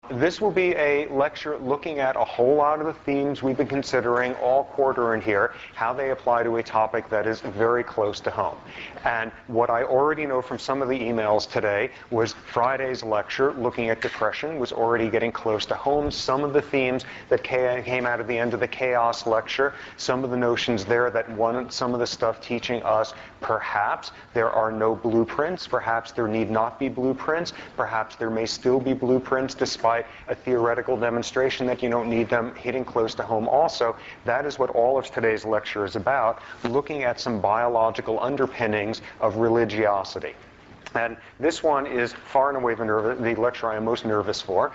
This will be a lecture looking at a whole lot of the themes we've been considering all quarter in here, how they apply to a topic that is very close to home. And what I already know from some of the emails today was Friday's lecture looking at depression was already getting close to home. Some of the themes that came out of the end of the chaos lecture, some of the notions there that some of the stuff teaching us perhaps there are no blueprints, perhaps there need not be blueprints, perhaps there may still be blueprints despite a theoretical demonstration that you don't need them, hitting close to home also. That is what all of today's lecture is about, looking at some biological underpinnings of religiosity. And this one is far and away the lecture I am most nervous for,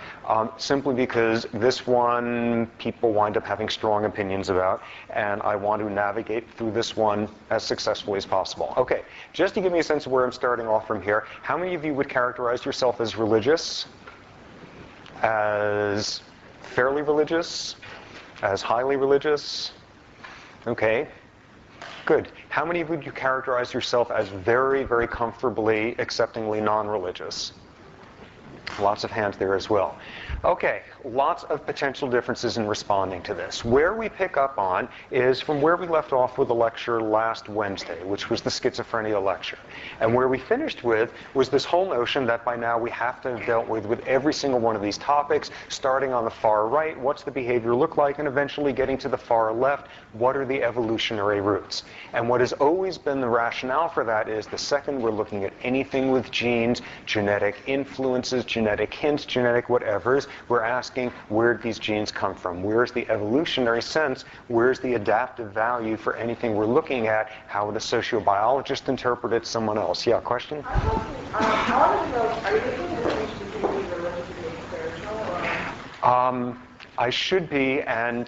simply because this one people wind up having strong opinions about, and I want to navigate through this one as successfully as possible. Okay, just to give me a sense of where I'm starting off from here, how many of you would characterize yourself as religious? As fairly religious? As highly religious? Okay. Good. How many of you would you characterize yourself as very, very comfortably, acceptingly non-religious? Lots of hands there as well. Okay, lots of potential differences in responding to this. Where we pick up on is from where we left off with the lecture last Wednesday, which was the schizophrenia lecture. And where we finished with was this whole notion that by now we have to have dealt with every single one of these topics, starting on the far right, what's the behavior look like, and eventually getting to the far left, what are the evolutionary roots. And what has always been the rationale for that is the second we're looking at anything with genes, genetic influences, genetic hints, genetic whatevers, we're asking where these genes come from. Where's the evolutionary sense? Where's the adaptive value for anything we're looking at? How would a sociobiologist interpret it? Someone else. Yeah, question? Are you making a distinction between religious and spiritual? I should be, and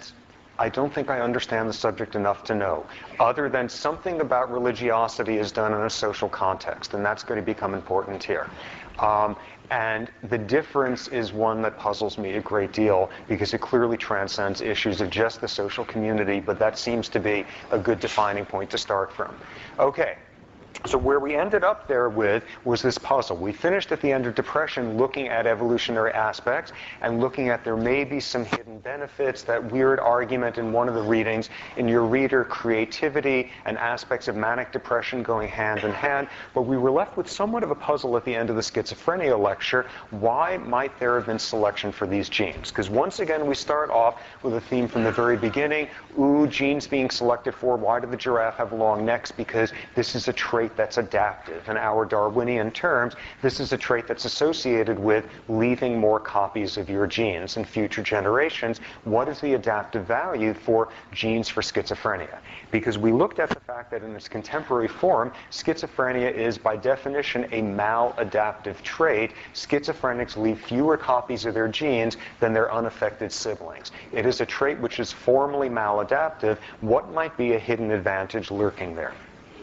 I don't think I understand the subject enough to know, other than something about religiosity is done in a social context, and that's going to become important here. And the difference is one that puzzles me a great deal because it clearly transcends issues of just the social community, but that seems to be a good defining point to start from. Okay. So where we ended up there with was this puzzle. We finished at the end of depression looking at evolutionary aspects and looking at there may be some hidden benefits, that weird argument in one of the readings in your reader, creativity and aspects of manic depression going hand in hand. But we were left with somewhat of a puzzle at the end of the schizophrenia lecture. Why might there have been selection for these genes? Because once again, we start off with a theme from the very beginning. Ooh, genes being selected for. Why did the giraffe have long necks? Because this is a trait that's adaptive. In our Darwinian terms, this is a trait that's associated with leaving more copies of your genes in future generations. What is the adaptive value for genes for schizophrenia? Because we looked at the fact that in its contemporary form, schizophrenia is by definition a maladaptive trait. Schizophrenics leave fewer copies of their genes than their unaffected siblings. It is a trait which is formally maladaptive. What might be a hidden advantage lurking there?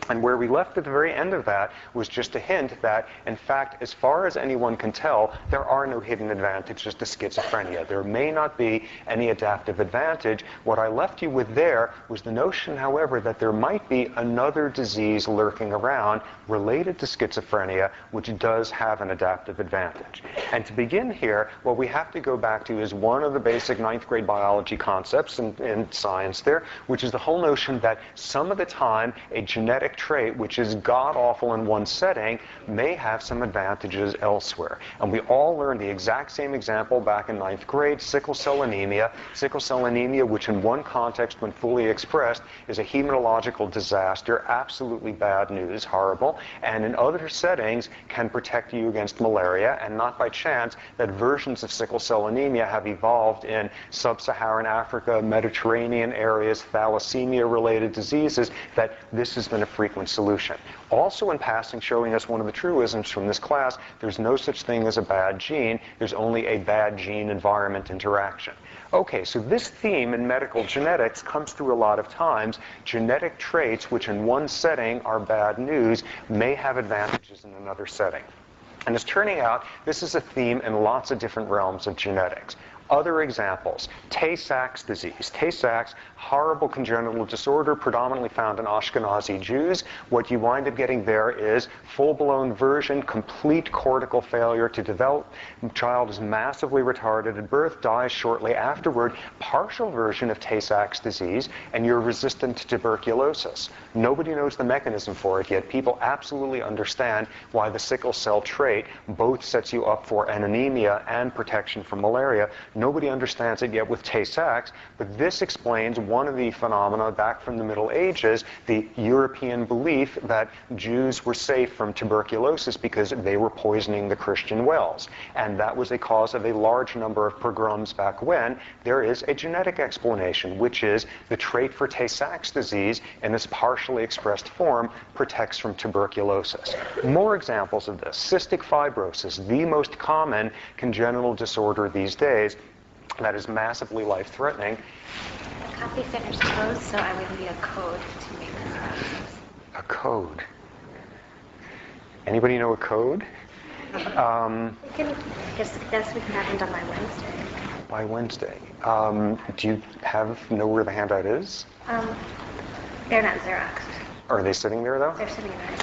And where we left at the very end of that was just a hint that, in fact, as far as anyone can tell, there are no hidden advantages to schizophrenia. There may not be any adaptive advantage. What I left you with there was the notion, however, that there might be another disease lurking around related to schizophrenia, which does have an adaptive advantage. And to begin here, what we have to go back to is one of the basic 9th grade biology concepts in science there, which is the whole notion that some of the time a genetic trait which is god-awful in one setting may have some advantages elsewhere. And we all learned the exact same example back in 9th grade, sickle cell anemia. Sickle cell anemia, which in one context, when fully expressed, is a hematological disaster, absolutely bad news, horrible, and in other settings can protect you against malaria, and not by chance that versions of sickle cell anemia have evolved in sub-Saharan Africa, Mediterranean areas, thalassemia-related diseases, that this has been a frequent solution. Also in passing, showing us one of the truisms from this class, there's no such thing as a bad gene, there's only a bad gene-environment interaction. Okay, so this theme in medical genetics comes through a lot of times. Genetic traits, which in one setting are bad news, may have advantages in another setting. And it's turning out this is a theme in lots of different realms of genetics. Other examples, Tay-Sachs disease. Tay-Sachs, horrible congenital disorder predominantly found in Ashkenazi Jews. What you wind up getting there is full-blown version, complete cortical failure to develop. The child is massively retarded at birth, dies shortly afterward. Partial version of Tay-Sachs disease, and you're resistant to tuberculosis. Nobody knows the mechanism for it yet. People absolutely understand why the sickle cell trait both sets you up for an anemia and protection from malaria. Nobody understands it yet with Tay-Sachs, but this explains one of the phenomena back from the Middle Ages, the European belief that Jews were safe from tuberculosis because they were poisoning the Christian wells. And that was a cause of a large number of pogroms back when. There is a genetic explanation, which is the trait for Tay-Sachs disease in its partially expressed form protects from tuberculosis. More examples of this. Cystic fibrosis, the most common congenital disorder these days that is massively life-threatening. The coffee center's closed, so I would need a code to make this process. A code. Anybody know a code? We can, I guess we can have them done by Wednesday. By Wednesday. Do you know where the handout is? They're not Xerox. Are they sitting there, though? They're sitting there.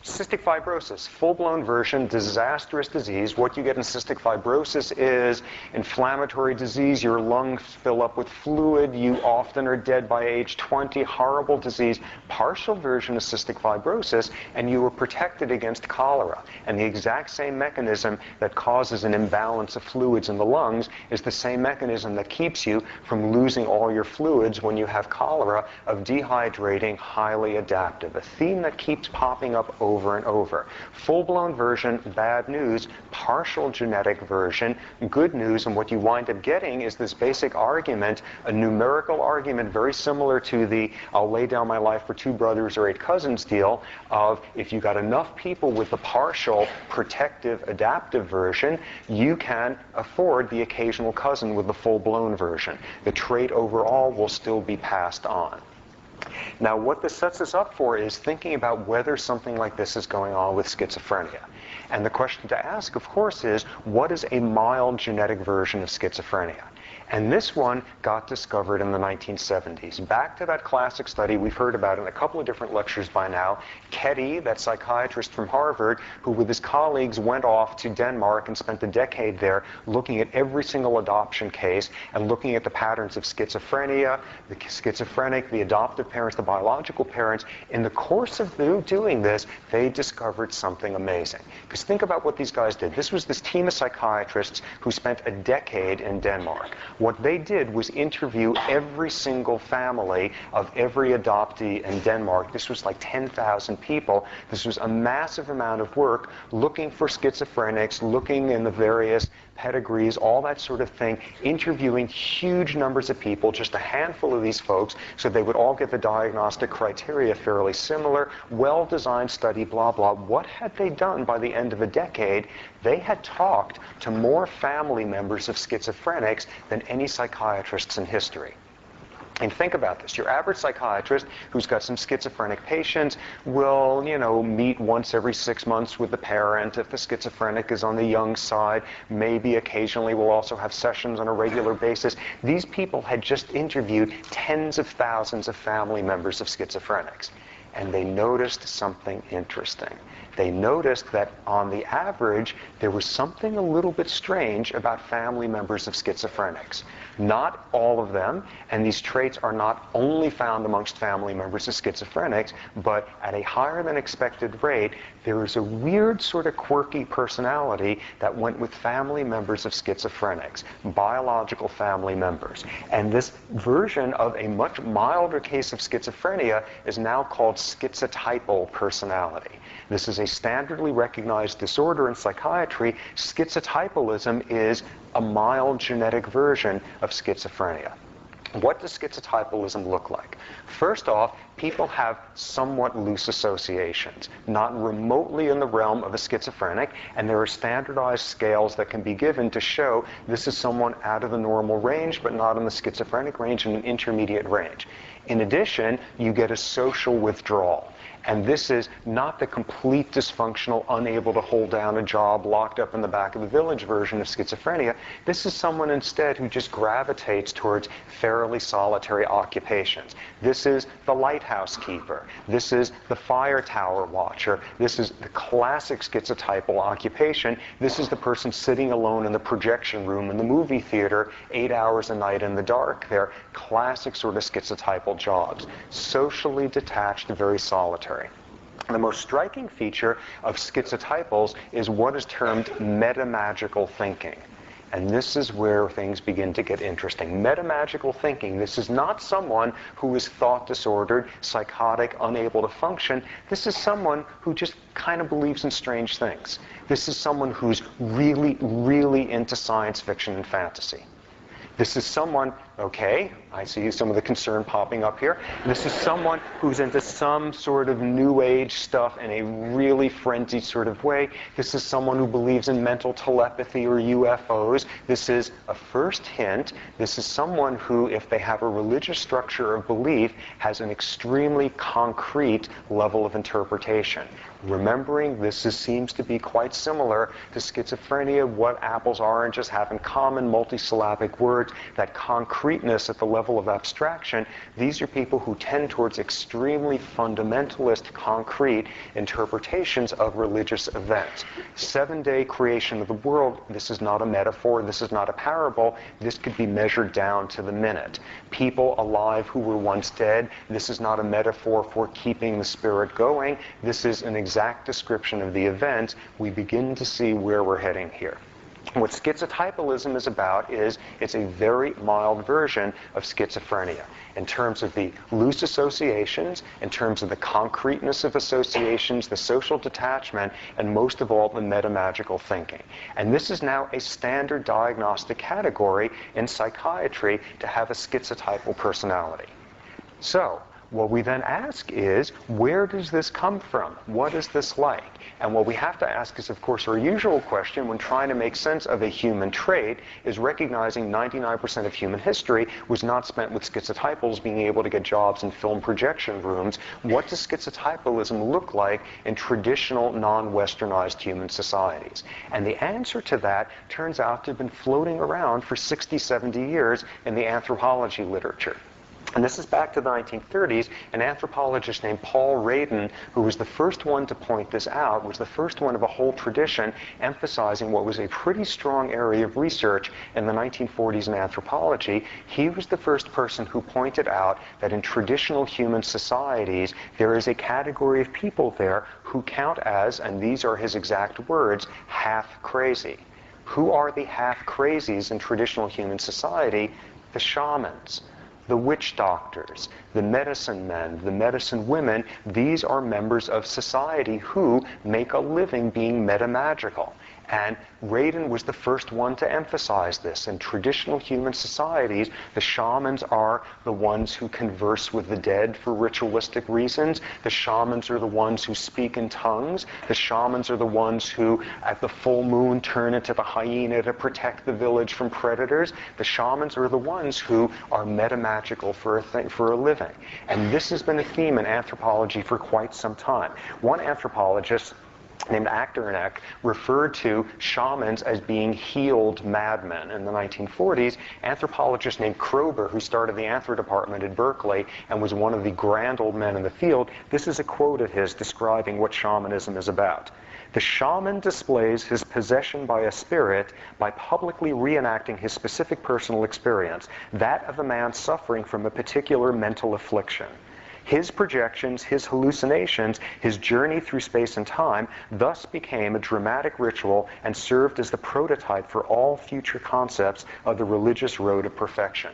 Cystic fibrosis, full-blown version, disastrous disease. What you get in cystic fibrosis is inflammatory disease. Your lungs fill up with fluid. You often are dead by age 20. Horrible disease. Partial version of cystic fibrosis, and you are protected against cholera. And the exact same mechanism that causes an imbalance of fluids in the lungs is the same mechanism that keeps you from losing all your fluids when you have cholera, of dehydrating, highly adaptive. A theme that keeps popping up over and over. Full-blown version, bad news. Partial genetic version, good news. And what you wind up getting is this basic argument, a numerical argument very similar to the I'll lay down my life for 2 brothers or 8 cousins deal of if you got enough people with the partial protective adaptive version, you can afford the occasional cousin with the full-blown version. The trait overall will still be passed on. Now, what this sets us up for is thinking about whether something like this is going on with schizophrenia. And the question to ask, of course, is what is a mild genetic version of schizophrenia? And this one got discovered in the 1970s. Back to that classic study we've heard about in a couple of different lectures by now. Ketty, that psychiatrist from Harvard, who with his colleagues went off to Denmark and spent a decade there looking at every single adoption case and looking at the patterns of schizophrenia, the schizophrenic, the adoptive parents, the biological parents. In the course of doing this, they discovered something amazing. Because think about what these guys did. This was this team of psychiatrists who spent a decade in Denmark. What they did was interview every single family of every adoptee in Denmark. This was like 10,000 people. This was a massive amount of work looking for schizophrenics, looking in the various pedigrees, all that sort of thing, interviewing huge numbers of people, just a handful of these folks, so they would all get the diagnostic criteria fairly similar, well-designed study, blah, blah. What had they done by the end of a decade? They had talked to more family members of schizophrenics than any psychiatrists in history. And think about this. Your average psychiatrist who's got some schizophrenic patients will, meet once every 6 months with the parent. If the schizophrenic is on the young side, maybe occasionally we'll also have sessions on a regular basis. These people had just interviewed tens of thousands of family members of schizophrenics. And they noticed something interesting. They noticed that on the average, there was something a little bit strange about family members of schizophrenics. Not all of them, and these traits are not only found amongst family members of schizophrenics, but at a higher than expected rate, there is a weird sort of quirky personality that went with family members of schizophrenics, biological family members. And this version of a much milder case of schizophrenia is now called schizotypal personality. This is a standardly recognized disorder in psychiatry. Schizotypalism is a mild genetic version of schizophrenia. What does schizotypalism look like? First off, people have somewhat loose associations, not remotely in the realm of a schizophrenic, and there are standardized scales that can be given to show this is someone out of the normal range, but not in the schizophrenic range, in an intermediate range. In addition, you get a social withdrawal. And this is not the complete dysfunctional, unable to hold down a job, locked up in the back of the village version of schizophrenia. This is someone instead who just gravitates towards fairly solitary occupations. This is the lighthouse keeper. This is the fire tower watcher. This is the classic schizotypal occupation. This is the person sitting alone in the projection room in the movie theater 8 hours a night in the dark. They're classic sort of schizotypal jobs. Socially detached, very solitary. The most striking feature of schizotypals is what is termed metamagical thinking. And this is where things begin to get interesting. Metamagical thinking, this is not someone who is thought disordered, psychotic, unable to function. This is someone who just kind of believes in strange things. This is someone who's really, really into science fiction and fantasy. This is someone, okay, I see some of the concern popping up here. This is someone who's into some sort of new age stuff in a really frenzied sort of way. This is someone who believes in mental telepathy or UFOs. This is a first hint. This is someone who, if they have a religious structure of belief, has an extremely concrete level of interpretation. Remembering seems to be quite similar to schizophrenia, what apples, oranges have in common, multisyllabic words, that concreteness at the level of abstraction. These are people who tend towards extremely fundamentalist, concrete interpretations of religious events. 7-day creation of the world, this is not a metaphor, this is not a parable, this could be measured down to the minute. People alive who were once dead, this is not a metaphor for keeping the spirit going, this is an exact description of the event. We begin to see where we're heading here. What schizotypalism is about is it's a very mild version of schizophrenia in terms of the loose associations, in terms of the concreteness of associations, the social detachment, and most of all, the metamagical thinking. And this is now a standard diagnostic category in psychiatry to have a schizotypal personality. So, what we then ask is, where does this come from? What is this like? And what we have to ask is, of course, our usual question when trying to make sense of a human trait is recognizing 99% of human history was not spent with schizotypals being able to get jobs in film projection rooms. What does schizotypalism look like in traditional non-Westernized human societies? And the answer to that turns out to have been floating around for 60, 70 years in the anthropology literature. And this is back to the 1930s. An anthropologist named Paul Radin, who was the first one to point this out, was the first one of a whole tradition emphasizing what was a pretty strong area of research in the 1940s in anthropology. He was the first person who pointed out that in traditional human societies, there is a category of people there who count as, and these are his exact words, half crazy. Who are the half crazies in traditional human society? The shamans, the witch doctors, the medicine men, the medicine women. These are members of society who make a living being metamagical. And Radin was the first one to emphasize this. In traditional human societies, the shamans are the ones who converse with the dead for ritualistic reasons. The shamans are the ones who speak in tongues. The shamans are the ones who, at the full moon, turn into the hyena to protect the village from predators. The shamans are the ones who are metamagical for a living. And this has been a theme in anthropology for quite some time. One anthropologist named Achterneck referred to shamans as being healed madmen in the 1940s. Anthropologist named Kroeber, who started the anthro department at Berkeley and was one of the grand old men in the field, this is a quote of his describing what shamanism is about. The shaman displays his possession by a spirit by publicly reenacting his specific personal experience, that of a man suffering from a particular mental affliction. His projections, his hallucinations, his journey through space and time thus became a dramatic ritual and served as the prototype for all future concepts of the religious road of perfection.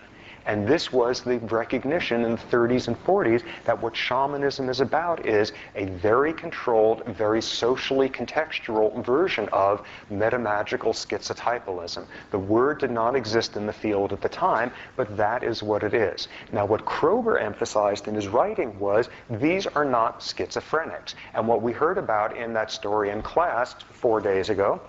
And this was the recognition in the 30s and 40s that what shamanism is about is a very controlled, very socially contextual version of metamagical schizotypalism. The word did not exist in the field at the time, but that is what it is. Now, what Kroeber emphasized in his writing was these are not schizophrenics. And what we heard about in that story in class 4 days ago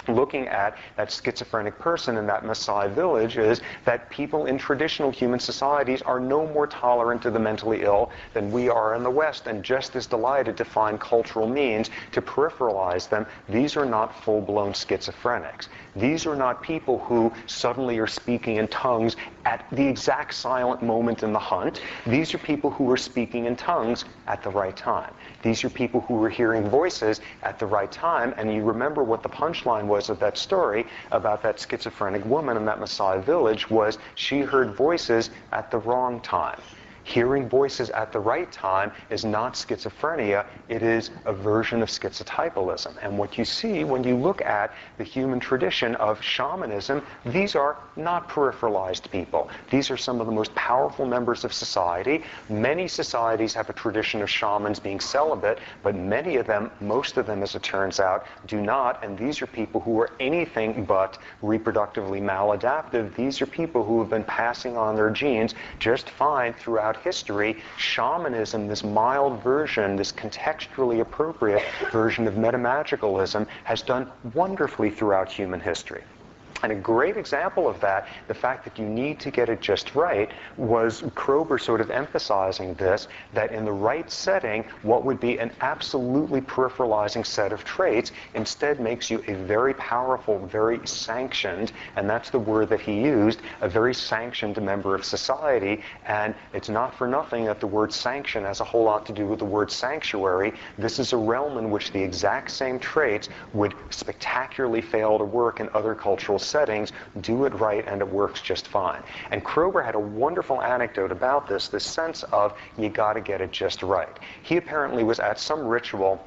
looking at that schizophrenic person in that Maasai village is that people in traditional human societies are no more tolerant of the mentally ill than we are in the West, and just as delighted to find cultural means to peripheralize them. These are not full-blown schizophrenics. These are not people who suddenly are speaking in tongues at the exact silent moment in the hunt. These are people who are speaking in tongues at the right time. These are people who are hearing voices at the right time. And you remember what the punchline was of that story about that schizophrenic woman in that Maasai village was she heard voices at the wrong time. Hearing voices at the right time is not schizophrenia, it is a version of schizotypalism. And what you see when you look at the human tradition of shamanism, these are not peripheralized people. These are some of the most powerful members of society. Many societies have a tradition of shamans being celibate, but many of them, most of them as it turns out, do not. And these are people who are anything but reproductively maladaptive. These are people who have been passing on their genes just fine throughout history. Shamanism, this mild version, this contextually appropriate version of metamagicalism, has done wonderfully throughout human history. And a great example of that, the fact that you need to get it just right, was Kroeber sort of emphasizing this, that in the right setting, what would be an absolutely peripheralizing set of traits instead makes you a very powerful, very sanctioned, and that's the word that he used, a very sanctioned member of society. And it's not for nothing that the word sanction has a whole lot to do with the word sanctuary. This is a realm in which the exact same traits would spectacularly fail to work in other cultural settings. Do it right and it works just fine. And Kroeber had a wonderful anecdote about this sense of you got to get it just right. He apparently was at some ritual,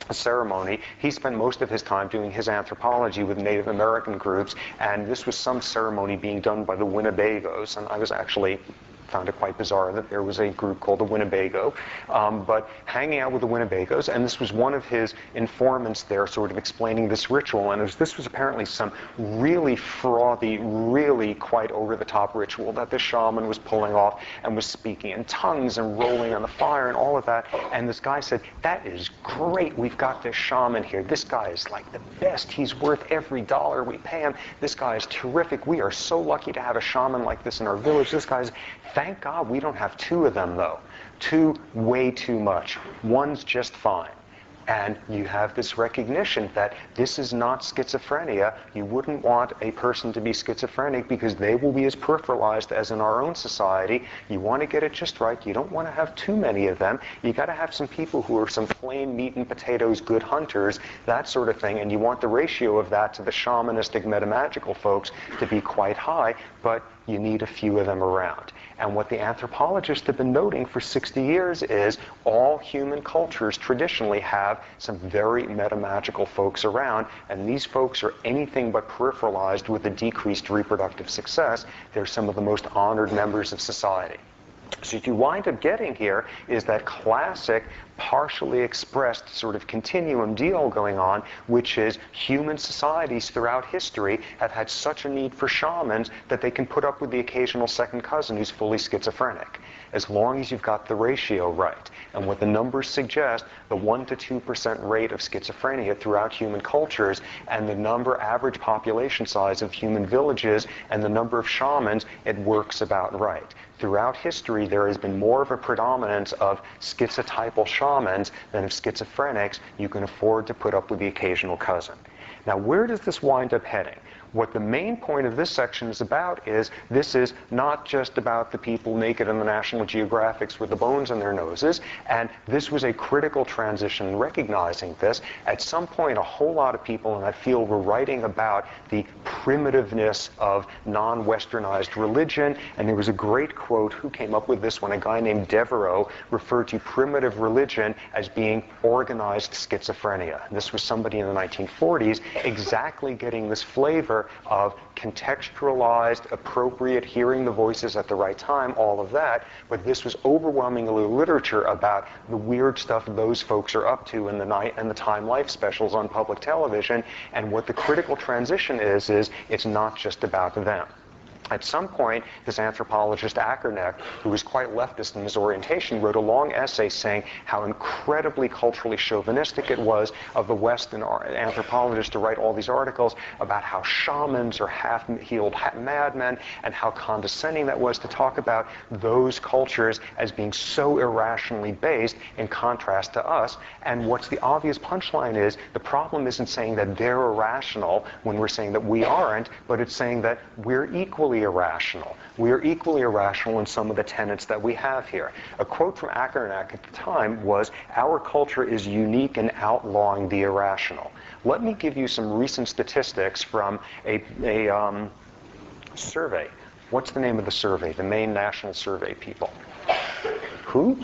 a ceremony. He spent most of his time doing his anthropology with Native American groups, and this was some ceremony being done by the Winnebagos, and I was actually found it quite bizarre that there was a group called the Winnebago, but hanging out with the Winnebagos, and this was one of his informants there sort of explaining this ritual, and this was apparently some really frothy, really quite over-the-top ritual that the shaman was pulling off and was speaking in tongues and rolling on the fire and all of that, and this guy said, "That is great, we've got this shaman here. This guy is like the best. He's worth every dollar we pay him. This guy is terrific. We are so lucky to have a shaman like this in our village. This guy's..." Thank God we don't have two of them, though. Two, way too much. One's just fine. And you have this recognition that this is not schizophrenia. You wouldn't want a person to be schizophrenic because they will be as peripheralized as in our own society. You want to get it just right. You don't want to have too many of them. You got to have some people who are some plain meat and potatoes good hunters, that sort of thing. And you want the ratio of that to the shamanistic metamagical folks to be quite high, but you need a few of them around. And what the anthropologists have been noting for 60 years is all human cultures traditionally have some very metamagical folks around, and these folks are anything but peripheralized with a decreased reproductive success. They're some of the most honored members of society. So what you wind up getting here is that classic, partially expressed sort of continuum deal going on, which is human societies throughout history have had such a need for shamans that they can put up with the occasional second cousin who's fully schizophrenic, as long as you've got the ratio right. And what the numbers suggest, the 1 to 2% rate of schizophrenia throughout human cultures, and the average population size of human villages, and the number of shamans, it works about right. Throughout history, there has been more of a predominance of schizotypal shamans than of schizophrenics. You can afford to put up with the occasional cousin. Now, where does this wind up heading? What the main point of this section is about is this is not just about the people naked in the National Geographics with the bones in their noses, and this was a critical transition in recognizing this. At some point, a whole lot of people in that field were writing about the primitiveness of non-Westernized religion, and there was a great quote, who came up with this one? A guy named Devereux referred to primitive religion as being organized schizophrenia. And this was somebody in the 1940s exactly getting this flavor of contextualized, appropriate, hearing the voices at the right time, all of that. But this was overwhelmingly literature about the weird stuff those folks are up to in the night and the Time Life specials on public television. And what the critical transition is it's not just about them. At some point, this anthropologist Ackerneck, who was quite leftist in his orientation, wrote a long essay saying how incredibly culturally chauvinistic it was of the West and anthropologists to write all these articles about how shamans are half-healed madmen, and how condescending that was to talk about those cultures as being so irrationally based in contrast to us. And what's the obvious punchline is, the problem isn't saying that they're irrational when we're saying that we aren't, but it's saying that we're equally irrational. We are equally irrational in some of the tenets that we have here. A quote from Ackerneck at the time was, "Our culture is unique in outlawing the irrational." Let me give you some recent statistics from a survey. What's the name of the survey? The main national survey people. Who?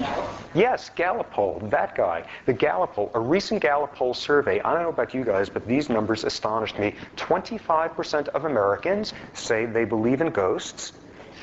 Yes, Gallup poll, that guy. The Gallup poll, a recent Gallup poll survey, I don't know about you guys, but these numbers astonished me. 25% of Americans say they believe in ghosts.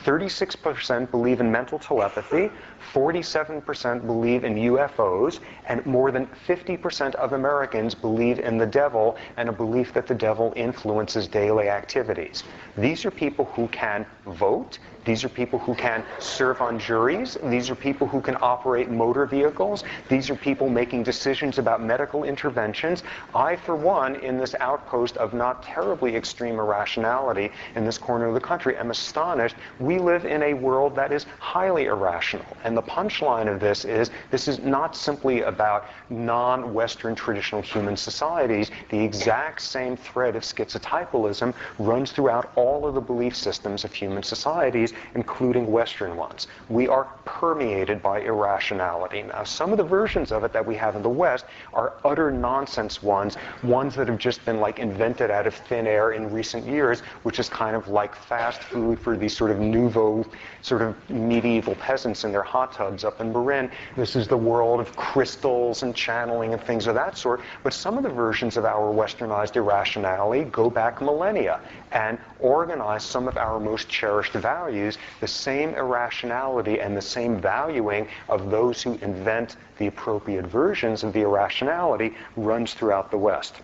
36% believe in mental telepathy, 47% believe in UFOs, and more than 50% of Americans believe in the devil and a belief that the devil influences daily activities. These are people who can vote. These are people who can serve on juries. These are people who can operate motor vehicles. These are people making decisions about medical interventions. I, for one, in this outpost of not terribly extreme irrationality in this corner of the country, am astonished. We live in a world that is highly irrational. And the punchline of this is not simply about non-Western traditional human societies. The exact same thread of schizotypalism runs throughout all of the belief systems of human societies, including Western ones. We are permeated by irrationality. Now, some of the versions of it that we have in the West are utter nonsense ones that have just been like invented out of thin air in recent years, which is kind of like fast food for these sort of nouveau, sort of medieval peasants in their hot tubs up in Marin. This is the world of crystals and channeling and things of that sort. But some of the versions of our westernized irrationality go back millennia and organize some of our most cherished values. The same irrationality and the same valuing of those who invent the appropriate versions of the irrationality runs throughout the West.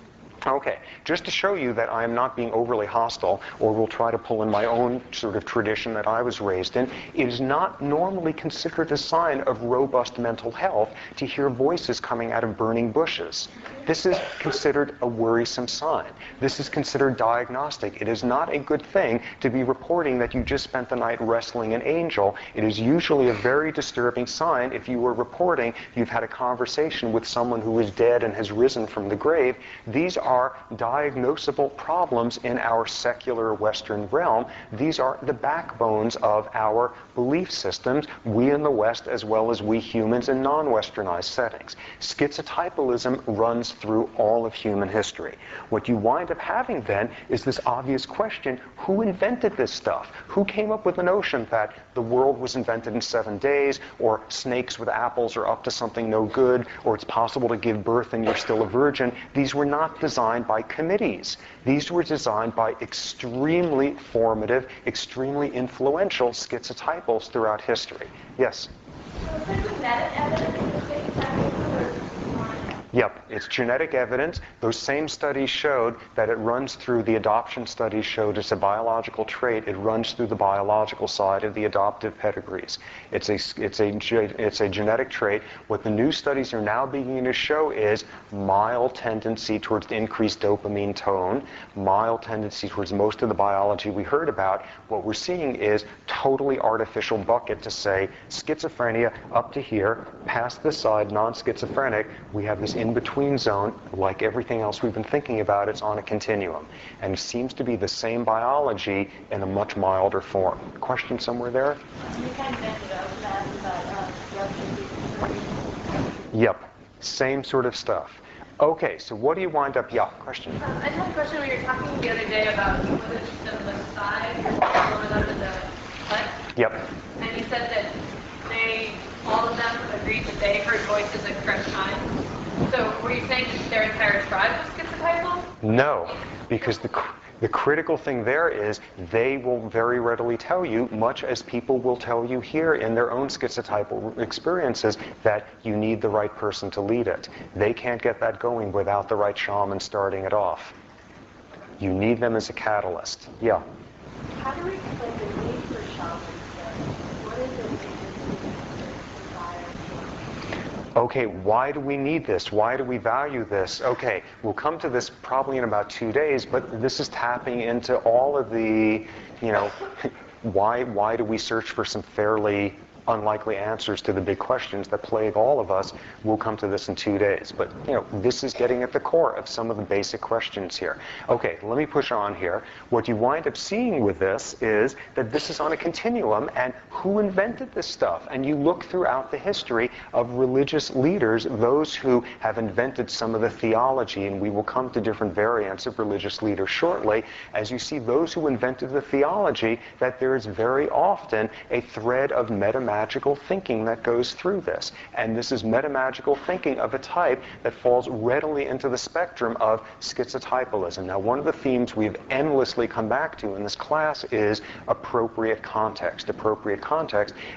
Okay, just to show you that I am not being overly hostile, or will try to pull in my own sort of tradition that I was raised in, it is not normally considered a sign of robust mental health to hear voices coming out of burning bushes. This is considered a worrisome sign. This is considered diagnostic. It is not a good thing to be reporting that you just spent the night wrestling an angel. It is usually a very disturbing sign if you were reporting you've had a conversation with someone who is dead and has risen from the grave. These are diagnosable problems in our secular Western realm. These are the backbones of our belief systems, we in the West as well as we humans in non-Westernized settings. Schizotypalism runs through all of human history. What you wind up having then is this obvious question, who invented this stuff? Who came up with the notion that the world was invented in 7 days, or snakes with apples are up to something no good, or it's possible to give birth and you're still a virgin? These were not designed by committees. These were designed by extremely formative, extremely influential schizotypals throughout history. Yes? So is there genetic evidence of schizotypalism, or is it more? Yep, it's genetic evidence. Those same studies showed that it runs through, the adoption studies showed it's a biological trait. It runs through the biological side of the adoptive pedigrees. It's a genetic trait. What the new studies are now beginning to show is mild tendency towards increased dopamine tone, mild tendency towards most of the biology we heard about. What we're seeing is totally artificial bucket to say schizophrenia up to here, past this side, non-schizophrenic, we have this in-between zone. Like everything else we've been thinking about, it's on a continuum. And it seems to be the same biology in a much milder form. Question somewhere there? You kind of mentioned that, Yep, same sort of stuff. Okay, so what do you wind up, yeah, question? I just had a question when you were talking the other day about the Maasai, you're one of them in the hut. Yep. And you said that all of them agreed that they heard voices at correct times. So were you saying that their entire tribe was schizotypal? No, because the critical thing there is they will very readily tell you, much as people will tell you here in their own schizotypal experiences, that you need the right person to lead it. They can't get that going without the right shaman starting it off. You need them as a catalyst. Yeah. How do we explain the need for shamans then? What is it that desire? Okay, why do we need this? Why do we value this? Okay, we'll come to this probably in about 2 days, but this is tapping into all of the, why do we search for some fairly unlikely answers to the big questions that plague all of us? We'll come to this in 2 days. But, this is getting at the core of some of the basic questions here. Okay, let me push on here. What you wind up seeing with this is that this is on a continuum, and who invented this stuff? And you look throughout the history of religious leaders, those who have invented some of the theology, and we will come to different variants of religious leaders shortly, as you see those who invented the theology, that there is very often a thread of metamagical thinking that goes through this. And this is metamagical thinking of a type that falls readily into the spectrum of schizotypalism. Now, one of the themes we've endlessly come back to in this class is appropriate context,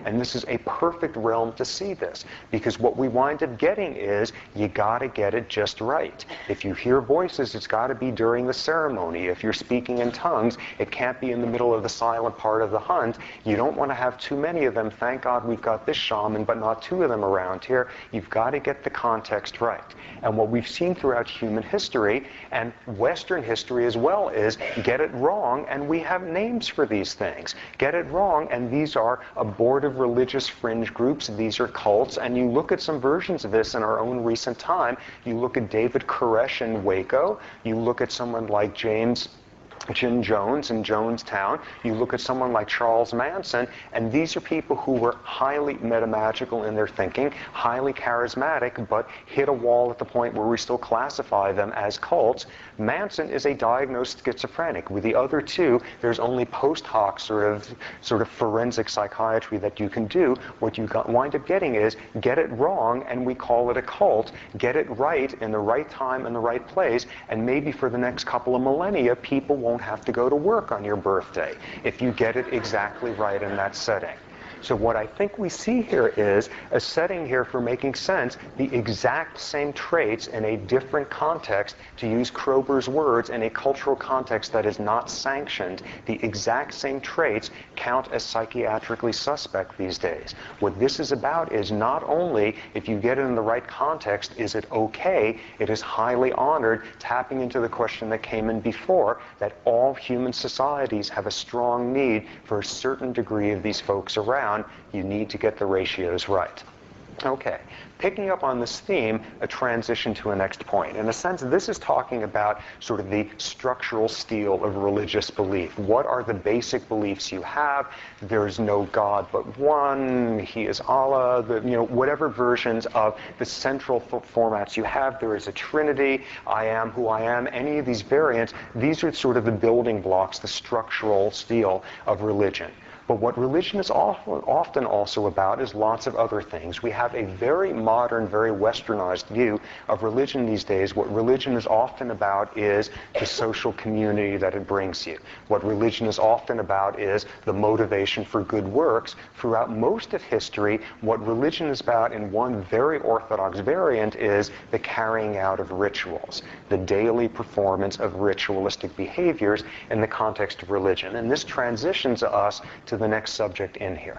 and this is a perfect realm to see this, because what we wind up getting is you got to get it just right. If you hear voices, it's got to be during the ceremony. If you're speaking in tongues, it can't be in the middle of the silent part of the hunt. You don't want to have too many of them. Thank God we've got this shaman, but not 2 of them around here. You've got to get the context right. And what we've seen throughout human history, and Western history as well, is get it wrong, and we have names for these things. Get it wrong, and these are abortive religious fringe groups. These are cults, and you look at some versions of this in our own recent time. You look at David Koresh in Waco. You look at someone like Jim Jones in Jonestown. You look at someone like Charles Manson, and these are people who were highly metamagical in their thinking, highly charismatic, but hit a wall at the point where we still classify them as cults. Manson is a diagnosed schizophrenic. With the other 2, there's only post hoc sort of forensic psychiatry that you can do. What you wind up getting is get it wrong, and we call it a cult. Get it right in the right time and the right place, and maybe for the next couple of millennia, people won't have to go to work on your birthday if you get it exactly right in that setting. So what I think we see here is a setting here for making sense, the exact same traits in a different context, to use Kroeber's words, in a cultural context that is not sanctioned. The exact same traits count as psychiatrically suspect these days. What this is about is not only, if you get it in the right context, is it okay, it is highly honored, tapping into the question that came in before, that all human societies have a strong need for a certain degree of these folks around. You need to get the ratios right. Okay, picking up on this theme, a transition to a next point. In a sense, this is talking about sort of the structural steel of religious belief. What are the basic beliefs you have? There is no God but one. He is Allah. Whatever versions of the central formats you have. There is a Trinity. I am who I am. Any of these variants, these are sort of the building blocks, the structural steel of religion. But what religion is often also about is lots of other things. We have a very modern, very westernized view of religion these days. What religion is often about is the social community that it brings you. What religion is often about is the motivation for good works. Throughout most of history, what religion is about in one very orthodox variant is the carrying out of rituals, the daily performance of ritualistic behaviors in the context of religion. And this transitions us to the next subject in here.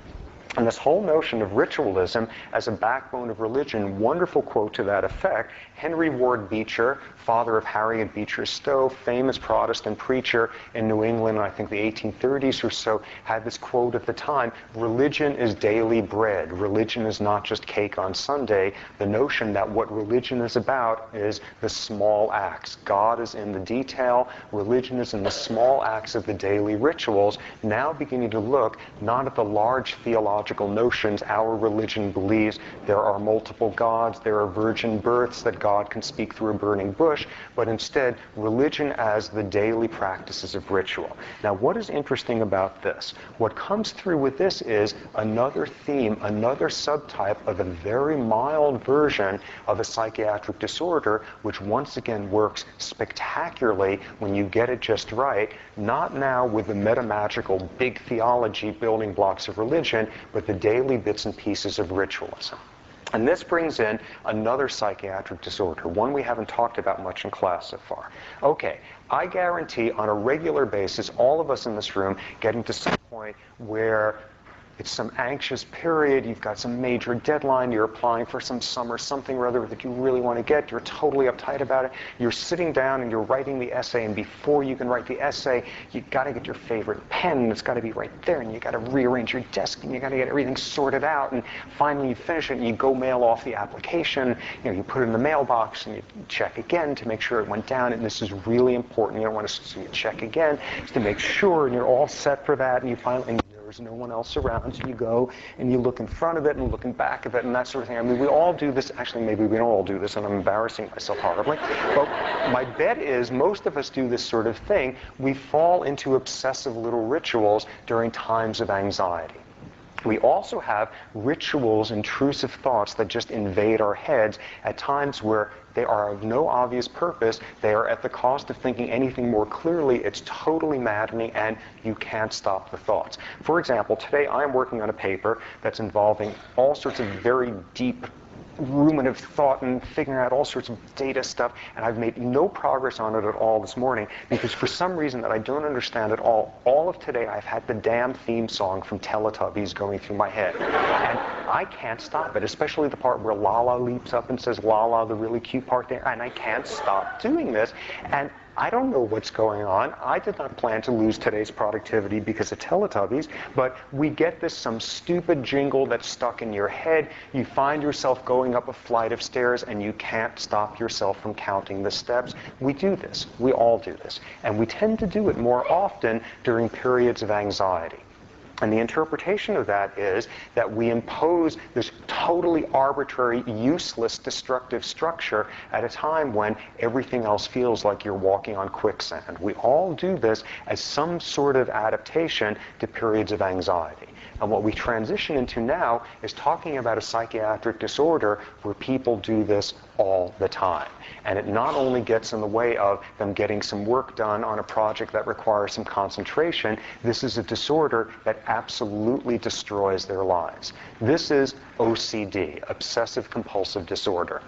And this whole notion of ritualism as a backbone of religion, wonderful quote to that effect. Henry Ward Beecher, father of Harriet Beecher Stowe, famous Protestant preacher in New England, I think the 1830s or so, had this quote at the time, religion is daily bread. Religion is not just cake on Sunday. The notion that what religion is about is the small acts. God is in the detail. Religion is in the small acts of the daily rituals, now beginning to look not at the large theological notions. Our religion believes there are multiple gods, there are virgin births, that God can speak through a burning bush, but instead religion as the daily practices of ritual. Now, what is interesting about this? What comes through with this is another theme, another subtype of a very mild version of a psychiatric disorder, which once again works spectacularly when you get it just right, not now with the metamagical big theology building blocks of religion, but the daily bits and pieces of ritualism. And this brings in another psychiatric disorder, one we haven't talked about much in class so far. Okay, I guarantee on a regular basis, all of us in this room getting to some point where it's some anxious period, you've got some major deadline, you're applying for some summer something or other that you really want to get, you're totally uptight about it, you're sitting down and you're writing the essay, and before you can write the essay, you've got to get your favorite pen, and it's got to be right there, and you've got to rearrange your desk, and you've got to get everything sorted out, and finally you finish it, and you go mail off the application, you put it in the mailbox, and you check again to make sure it went down, and this is really important, you don't want to see it check again, just to make sure, and you're all set for that, and you finally, there's no one else around, so you go and you look in front of it and looking back of it and that sort of thing. I mean, we all do this. Actually, maybe we don't all do this, and I'm embarrassing myself horribly. But my bet is most of us do this sort of thing. We fall into obsessive little rituals during times of anxiety. We also have rituals, intrusive thoughts that just invade our heads at times where they are of no obvious purpose. They are at the cost of thinking anything more clearly. It's totally maddening, and you can't stop the thoughts. For example, today I'm working on a paper that's involving all sorts of very deep ruminative thought and figuring out all sorts of data stuff, and I've made no progress on it at all this morning because for some reason that I don't understand at all of today I've had the damn theme song from Teletubbies going through my head. And I can't stop it, especially the part where Lala leaps up and says Lala, the really cute part there, and I can't stop doing this. And I don't know what's going on. I did not plan to lose today's productivity because of Teletubbies, but we get this some stupid jingle that's stuck in your head. You find yourself going up a flight of stairs and you can't stop yourself from counting the steps. We do this. We all do this. And we tend to do it more often during periods of anxiety. And the interpretation of that is that we impose this totally arbitrary, useless, destructive structure at a time when everything else feels like you're walking on quicksand. We all do this as some sort of adaptation to periods of anxiety. And what we transition into now is talking about a psychiatric disorder where people do this all the time. And it not only gets in the way of them getting some work done on a project that requires some concentration, this is a disorder that absolutely destroys their lives. This is OCD, obsessive compulsive disorder.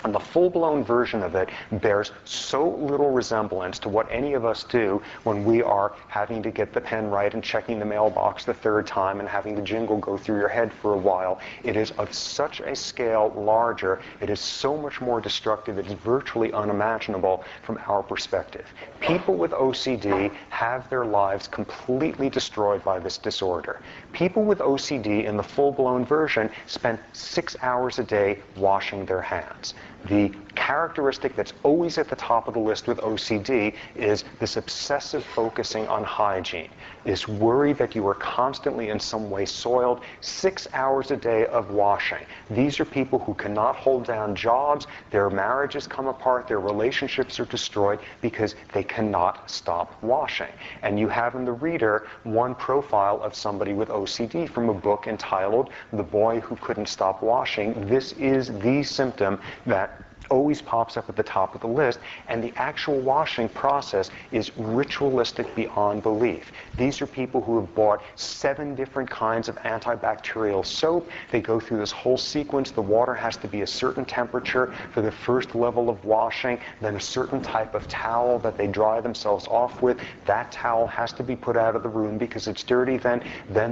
And the full-blown version of it bears so little resemblance to what any of us do when we are having to get the pen right and checking the mailbox the third time and having the jingle go through your head for a while. It is of such a scale larger. It is so much more destructive. It is virtually unimaginable from our perspective. People with OCD have their lives completely destroyed by this disorder. People with OCD in the full-blown version spend 6 hours a day washing their hands. The characteristic that's always at the top of the list with OCD is this obsessive focusing on hygiene, this worry that you are constantly in some way soiled, 6 hours a day of washing. These are people who cannot hold down jobs, their marriages come apart, their relationships are destroyed because they cannot stop washing. And you have in the reader one profile of somebody with OCD from a book entitled The Boy Who Couldn't Stop Washing. This is the symptom that always pops up at the top of the list, and the actual washing process is ritualistic beyond belief. These are people who have bought 7 different kinds of antibacterial soap. They go through this whole sequence. The water has to be a certain temperature for the first level of washing, then a certain type of towel that they dry themselves off with. That towel has to be put out of the room because it's dirty then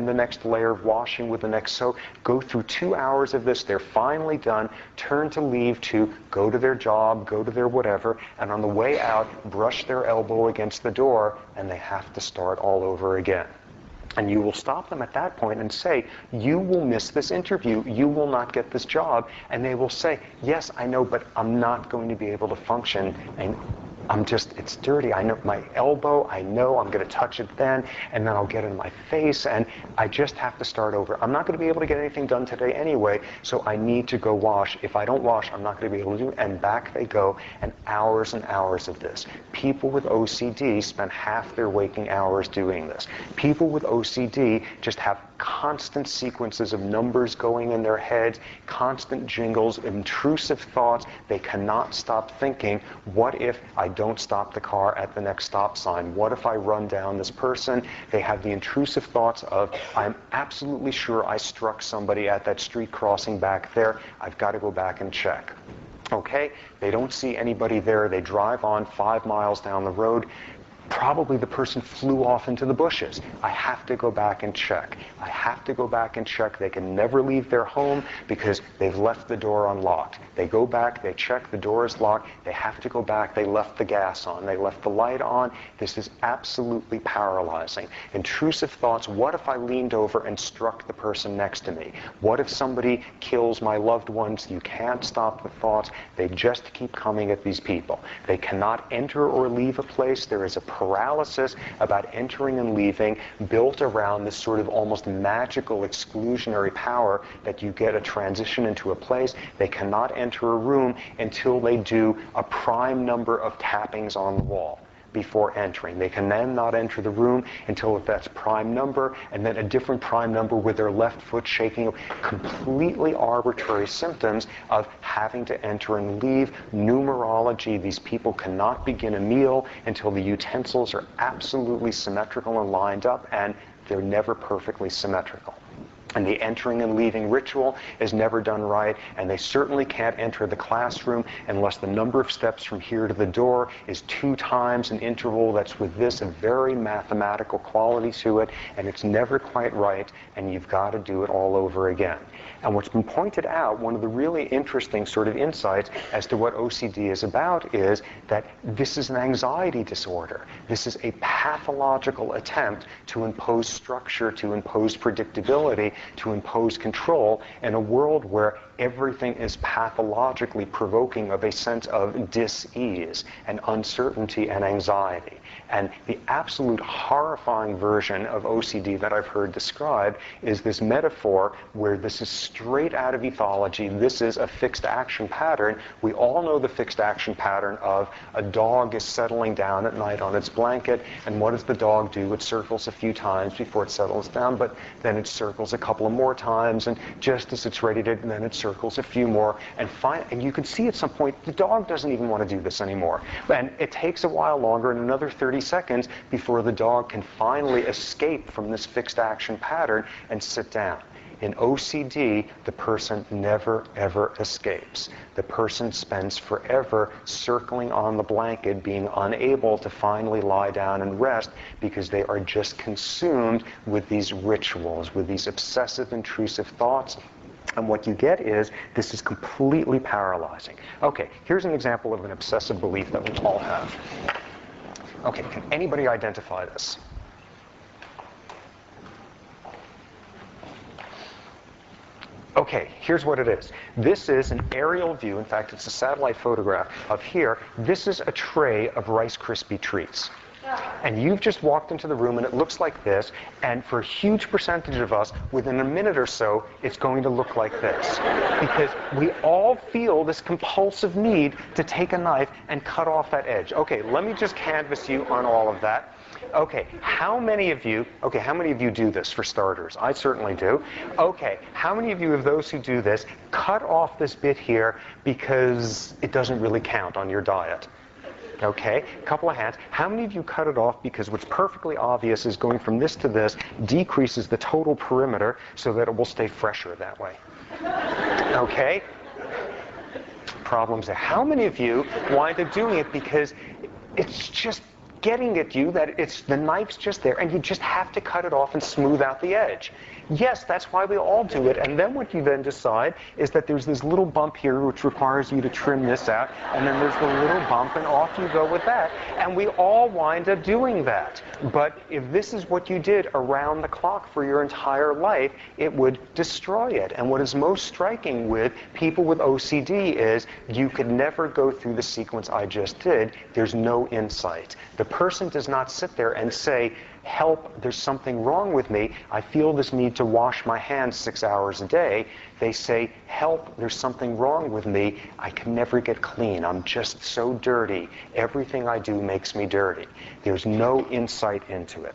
the next layer of washing with the next soap. Go through 2 hours of this. They're finally done. Turn to leave to go to their job, go to their whatever, and on the way out, brush their elbow against the door, and they have to start all over again. And you will stop them at that point and say, you will miss this interview, you will not get this job, and they will say, yes, I know, but I'm not going to be able to function, and it's dirty. I know my elbow, I know I'm going to touch it then, and then I'll get it in my face, and I just have to start over. I'm not going to be able to get anything done today anyway, so I need to go wash. If I don't wash, I'm not going to be able to do it. And back they go, and hours of this. People with OCD spend half their waking hours doing this. People with OCD just have constant sequences of numbers going in their heads, constant jingles, intrusive thoughts. They cannot stop thinking, what if I don't stop the car at the next stop sign? What if I run down this person? They have the intrusive thoughts of, I'm absolutely sure I struck somebody at that street crossing back there. I've got to go back and check. Okay, they don't see anybody there. They drive on 5 miles down the road. Probably the person flew off into the bushes. I have to go back and check. I have to go back and check. They can never leave their home because they've left the door unlocked. They go back, they check, the door is locked. They have to go back. They left the gas on. They left the light on. This is absolutely paralyzing. Intrusive thoughts. What if I leaned over and struck the person next to me? What if somebody kills my loved ones? You can't stop the thoughts. They just keep coming at these people. They cannot enter or leave a place. There is a paralysis about entering and leaving built around this sort of almost magical exclusionary power that you get a transition into a place. They cannot enter a room until they do a prime number of tappings on the wall before entering. They can then not enter the room until that's prime number, and then a different prime number with their left foot shaking. Completely arbitrary symptoms of having to enter and leave. Numerology. These people cannot begin a meal until the utensils are absolutely symmetrical and lined up, and they're never perfectly symmetrical. And the entering and leaving ritual is never done right, and they certainly can't enter the classroom unless the number of steps from here to the door is 2 times an interval that's with this a very mathematical quality to it, and it's never quite right, and you've got to do it all over again. And what's been pointed out, one of the really interesting sort of insights as to what OCD is about is that this is an anxiety disorder. This is a pathological attempt to impose structure, to impose predictability, to impose control in a world where everything is pathologically provoking of a sense of dis-ease and uncertainty and anxiety. And the absolute horrifying version of OCD that I've heard described is this metaphor where this is straight out of ethology. This is a fixed action pattern. We all know the fixed action pattern of a dog is settling down at night on its blanket, and what does the dog do? It circles a few times before it settles down, but then it circles a couple of more times, and just as it's ready to, and then it circles a few more, and you can see at some point the dog doesn't even want to do this anymore. And it takes a while longer, and another 30 seconds before the dog can finally escape from this fixed action pattern and sit down. In OCD, the person never, ever escapes. The person spends forever circling on the blanket, being unable to finally lie down and rest because they are just consumed with these rituals, with these obsessive, intrusive thoughts. And what you get is, this is completely paralyzing. Okay, here's an example of an obsessive belief that we all have. Okay, can anybody identify this? Okay, here's what it is. This is an aerial view. In fact, it's a satellite photograph of here. This is a tray of Rice Krispie treats. And you've just walked into the room, and it looks like this. And for a huge percentage of us, within a minute or so, it's going to look like this. Because we all feel this compulsive need to take a knife and cut off that edge. Okay, let me just canvass you on all of that. Okay, how many of you do this for starters? I certainly do. Okay, how many of you of those who do this cut off this bit here because it doesn't really count on your diet? Okay, a couple of hands. How many of you cut it off because what's perfectly obvious is going from this to this decreases the total perimeter so that it will stay fresher that way? Okay? Problems there. How many of you wind up doing it because it's just getting at you that the knife's just there and you just have to cut it off and smooth out the edge? Yes, that's why we all do it. And then what you then decide is that there's this little bump here which requires you to trim this out, and then there's the little bump, and off you go with that. And we all wind up doing that. But if this is what you did around the clock for your entire life, it would destroy it. And what is most striking with people with OCD is you could never go through the sequence I just did. There's no insight. The person does not sit there and say, help, there's something wrong with me. I feel this need to wash my hands 6 hours a day. They say, help, there's something wrong with me. I can never get clean. I'm just so dirty. Everything I do makes me dirty. There's no insight into it.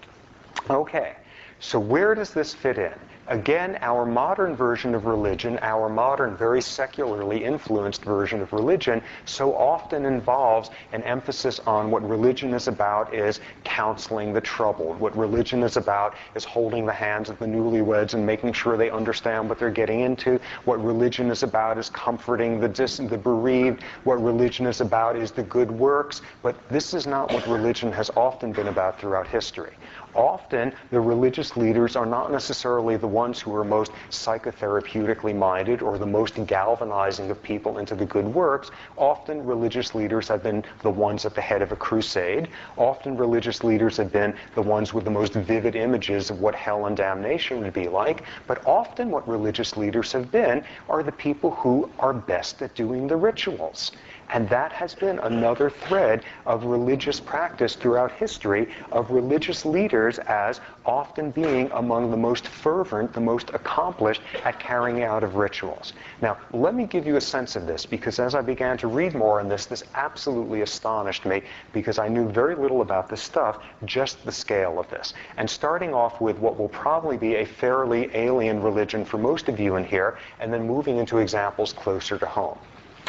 Okay, So where does this fit in? Again, our modern version of religion, our modern, very secularly influenced version of religion, so often involves an emphasis on what religion is about is counseling the troubled. What religion is about is holding the hands of the newlyweds and making sure they understand what they're getting into. What religion is about is comforting the bereaved. What religion is about is the good works. But this is not what religion has often been about throughout history. Often, the religious leaders are not necessarily the ones who are most psychotherapeutically minded or the most galvanizing of people into the good works. Often, religious leaders have been the ones at the head of a crusade. Often, religious leaders have been the ones with the most vivid images of what hell and damnation would be like. But often, what religious leaders have been are the people who are best at doing the rituals. And that has been another thread of religious practice throughout history, of religious leaders as often being among the most fervent, the most accomplished at carrying out of rituals. Now, let me give you a sense of this, because as I began to read more on this absolutely astonished me, because I knew very little about this stuff, just the scale of this. And starting off with what will probably be a fairly alien religion for most of you in here, and then moving into examples closer to home.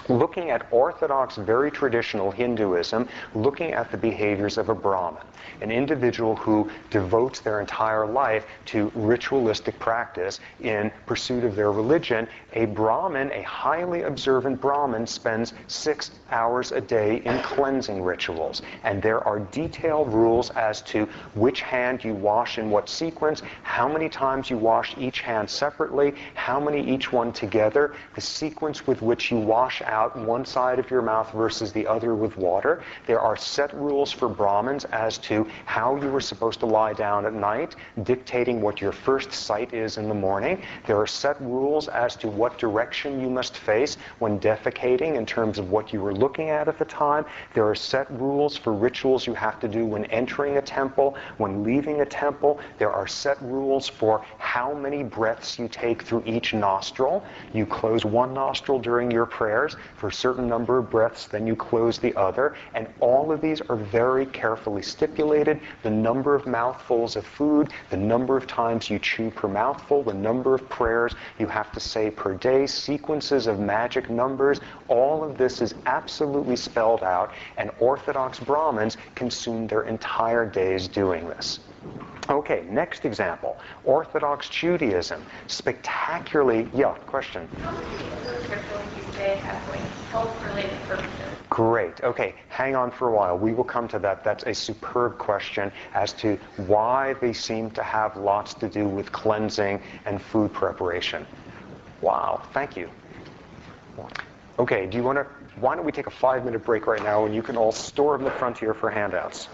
Looking at orthodox, very traditional Hinduism, looking at the behaviors of a Brahmin, an individual who devotes their entire life to ritualistic practice in pursuit of their religion. A Brahmin, a highly observant Brahmin, spends 6 hours a day in cleansing rituals. And there are detailed rules as to which hand you wash in what sequence, how many times you wash each hand separately, how many each one together, the sequence with which you wash out one side of your mouth versus the other with water. There are set rules for Brahmins as to how you are supposed to lie down at night, dictating what your first sight is in the morning. There are set rules as to what direction you must face when defecating in terms of what you were looking at the time. There are set rules for rituals you have to do when entering a temple, when leaving a temple. There are set rules for how many breaths you take through each nostril. You close one nostril during your prayers for a certain number of breaths, then you close the other. And all of these are very carefully stipulated. The number of mouthfuls of food, the number of times you chew per mouthful, the number of prayers you have to say per day, sequences of magic numbers. All of this is absolutely spelled out, and Orthodox Brahmins consume their entire days doing this. Okay, next example. Orthodox Judaism. Spectacularly, yeah, question? How many of those rituals you say have like health-related purposes? Great. Okay, hang on for a while. We will come to that. That's a superb question as to why they seem to have lots to do with cleansing and food preparation. Wow, thank you. Okay, why don't we take a 5-minute break right now, and you can all store in the front here for handouts.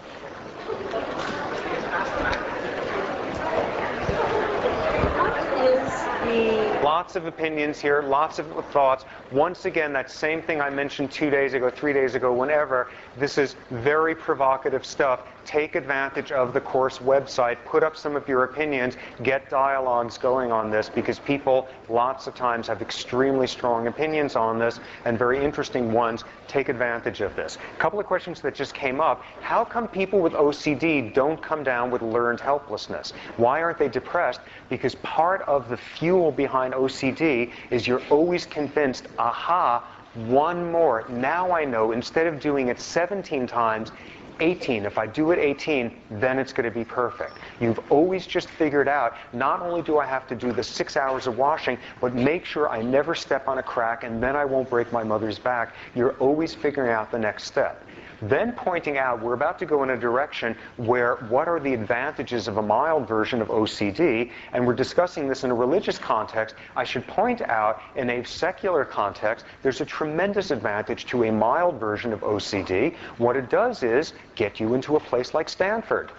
Lots of opinions here, lots of thoughts. Once again, that same thing I mentioned 2 days ago, 3 days ago, whenever. This is very provocative stuff. Take advantage of the course website. Put up some of your opinions. Get dialogues going on this, because people lots of times have extremely strong opinions on this, and very interesting ones. Take advantage of this. A couple of questions that just came up. How come people with OCD don't come down with learned helplessness? Why aren't they depressed? Because part of the fuel behind OCD is you're always convinced, aha, one more. Now I know, instead of doing it 17 times, 18. If I do it 18, then it's going to be perfect. You've always just figured out, not only do I have to do the 6 hours of washing, but make sure I never step on a crack, and then I won't break my mother's back. You're always figuring out the next step. Then pointing out, we're about to go in a direction where what are the advantages of a mild version of OCD, and we're discussing this in a religious context. I should point out, in a secular context, there's a tremendous advantage to a mild version of OCD. What it does is get you into a place like Stanford.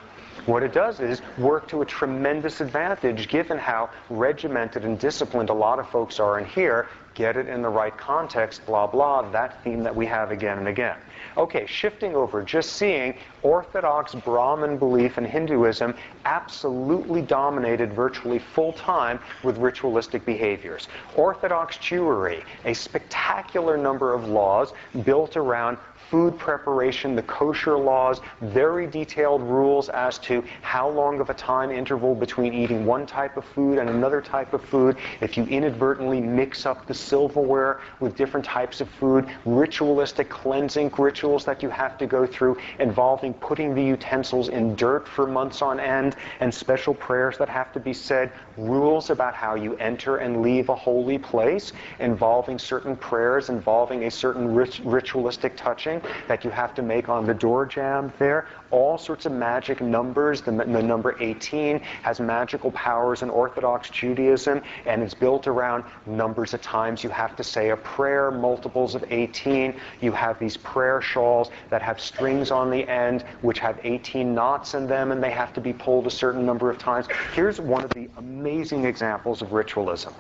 What it does is work to a tremendous advantage, given how regimented and disciplined a lot of folks are in here, get it in the right context, blah, blah, that theme that we have again and again. Okay, shifting over, just seeing Orthodox Brahmin belief in Hinduism absolutely dominated virtually full-time with ritualistic behaviors. Orthodox Jewry, a spectacular number of laws built around food preparation, the kosher laws, very detailed rules as to how long of a time interval between eating one type of food and another type of food. If you inadvertently mix up the silverware with different types of food, ritualistic cleansing rituals that you have to go through involving putting the utensils in dirt for months on end, and special prayers that have to be said, rules about how you enter and leave a holy place, involving certain prayers, involving a certain ritualistic touching that you have to make on the door jamb there, all sorts of magic numbers. The number 18 has magical powers in Orthodox Judaism, and it's built around numbers of times you have to say a prayer, multiples of 18. You have these prayer shawls that have strings on the end, which have 18 knots in them, and they have to be pulled a certain number of times. Here's one of the amazing examples of ritualism.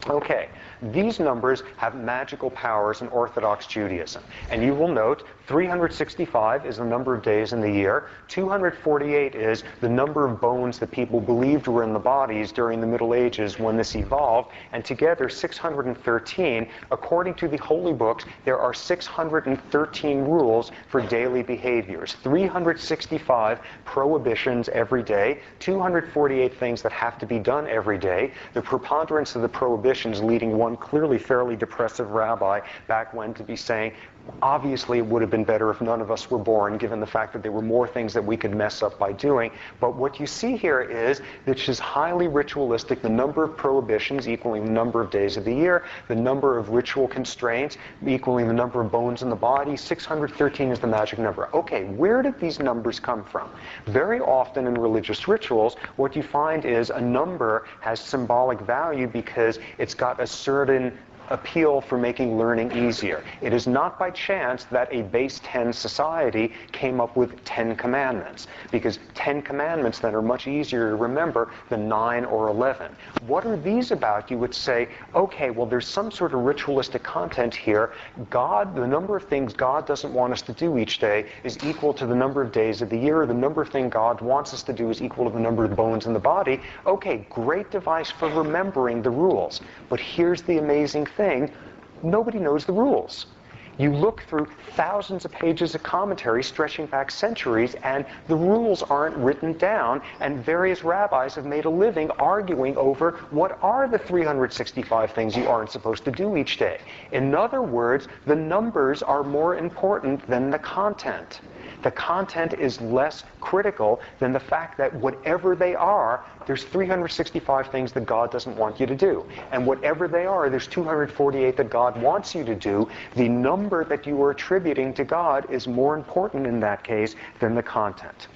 Okay, these numbers have magical powers in Orthodox Judaism. And you will note 365 is the number of days in the year. 248 is the number of bones that people believed were in the bodies during the Middle Ages when this evolved. And together, 613. According to the holy books, there are 613 rules for daily behaviors. 365 prohibitions every day. 248 things that have to be done every day. The preponderance of the prohibitions leading one clearly fairly depressive rabbi back when to be saying, obviously it would have been better if none of us were born, given the fact that there were more things that we could mess up by doing. But what you see here is that she's highly ritualistic, the number of prohibitions equaling the number of days of the year, the number of ritual constraints equaling the number of bones in the body. 613 is the magic number. Okay, where did these numbers come from? Very often in religious rituals, what you find is a number has symbolic value because it's got a certain appeal for making learning easier. It is not by chance that a base 10 society came up with 10 commandments, because 10 commandments then are much easier to remember than 9 or 11. What are these about? You would say, okay, well, there's some sort of ritualistic content here. God, the number of things God doesn't want us to do each day is equal to the number of days of the year. The number of things God wants us to do is equal to the number of bones in the body. Okay, great device for remembering the rules. But here's the amazing thing. Nobody knows the rules. You look through thousands of pages of commentary stretching back centuries, and the rules aren't written down, and various rabbis have made a living arguing over what are the 365 things you aren't supposed to do each day. In other words, the numbers are more important than the content. The content is less critical than the fact that whatever they are, there's 365 things that God doesn't want you to do. And whatever they are, there's 248 that God wants you to do. The number that you are attributing to God is more important in that case than the content.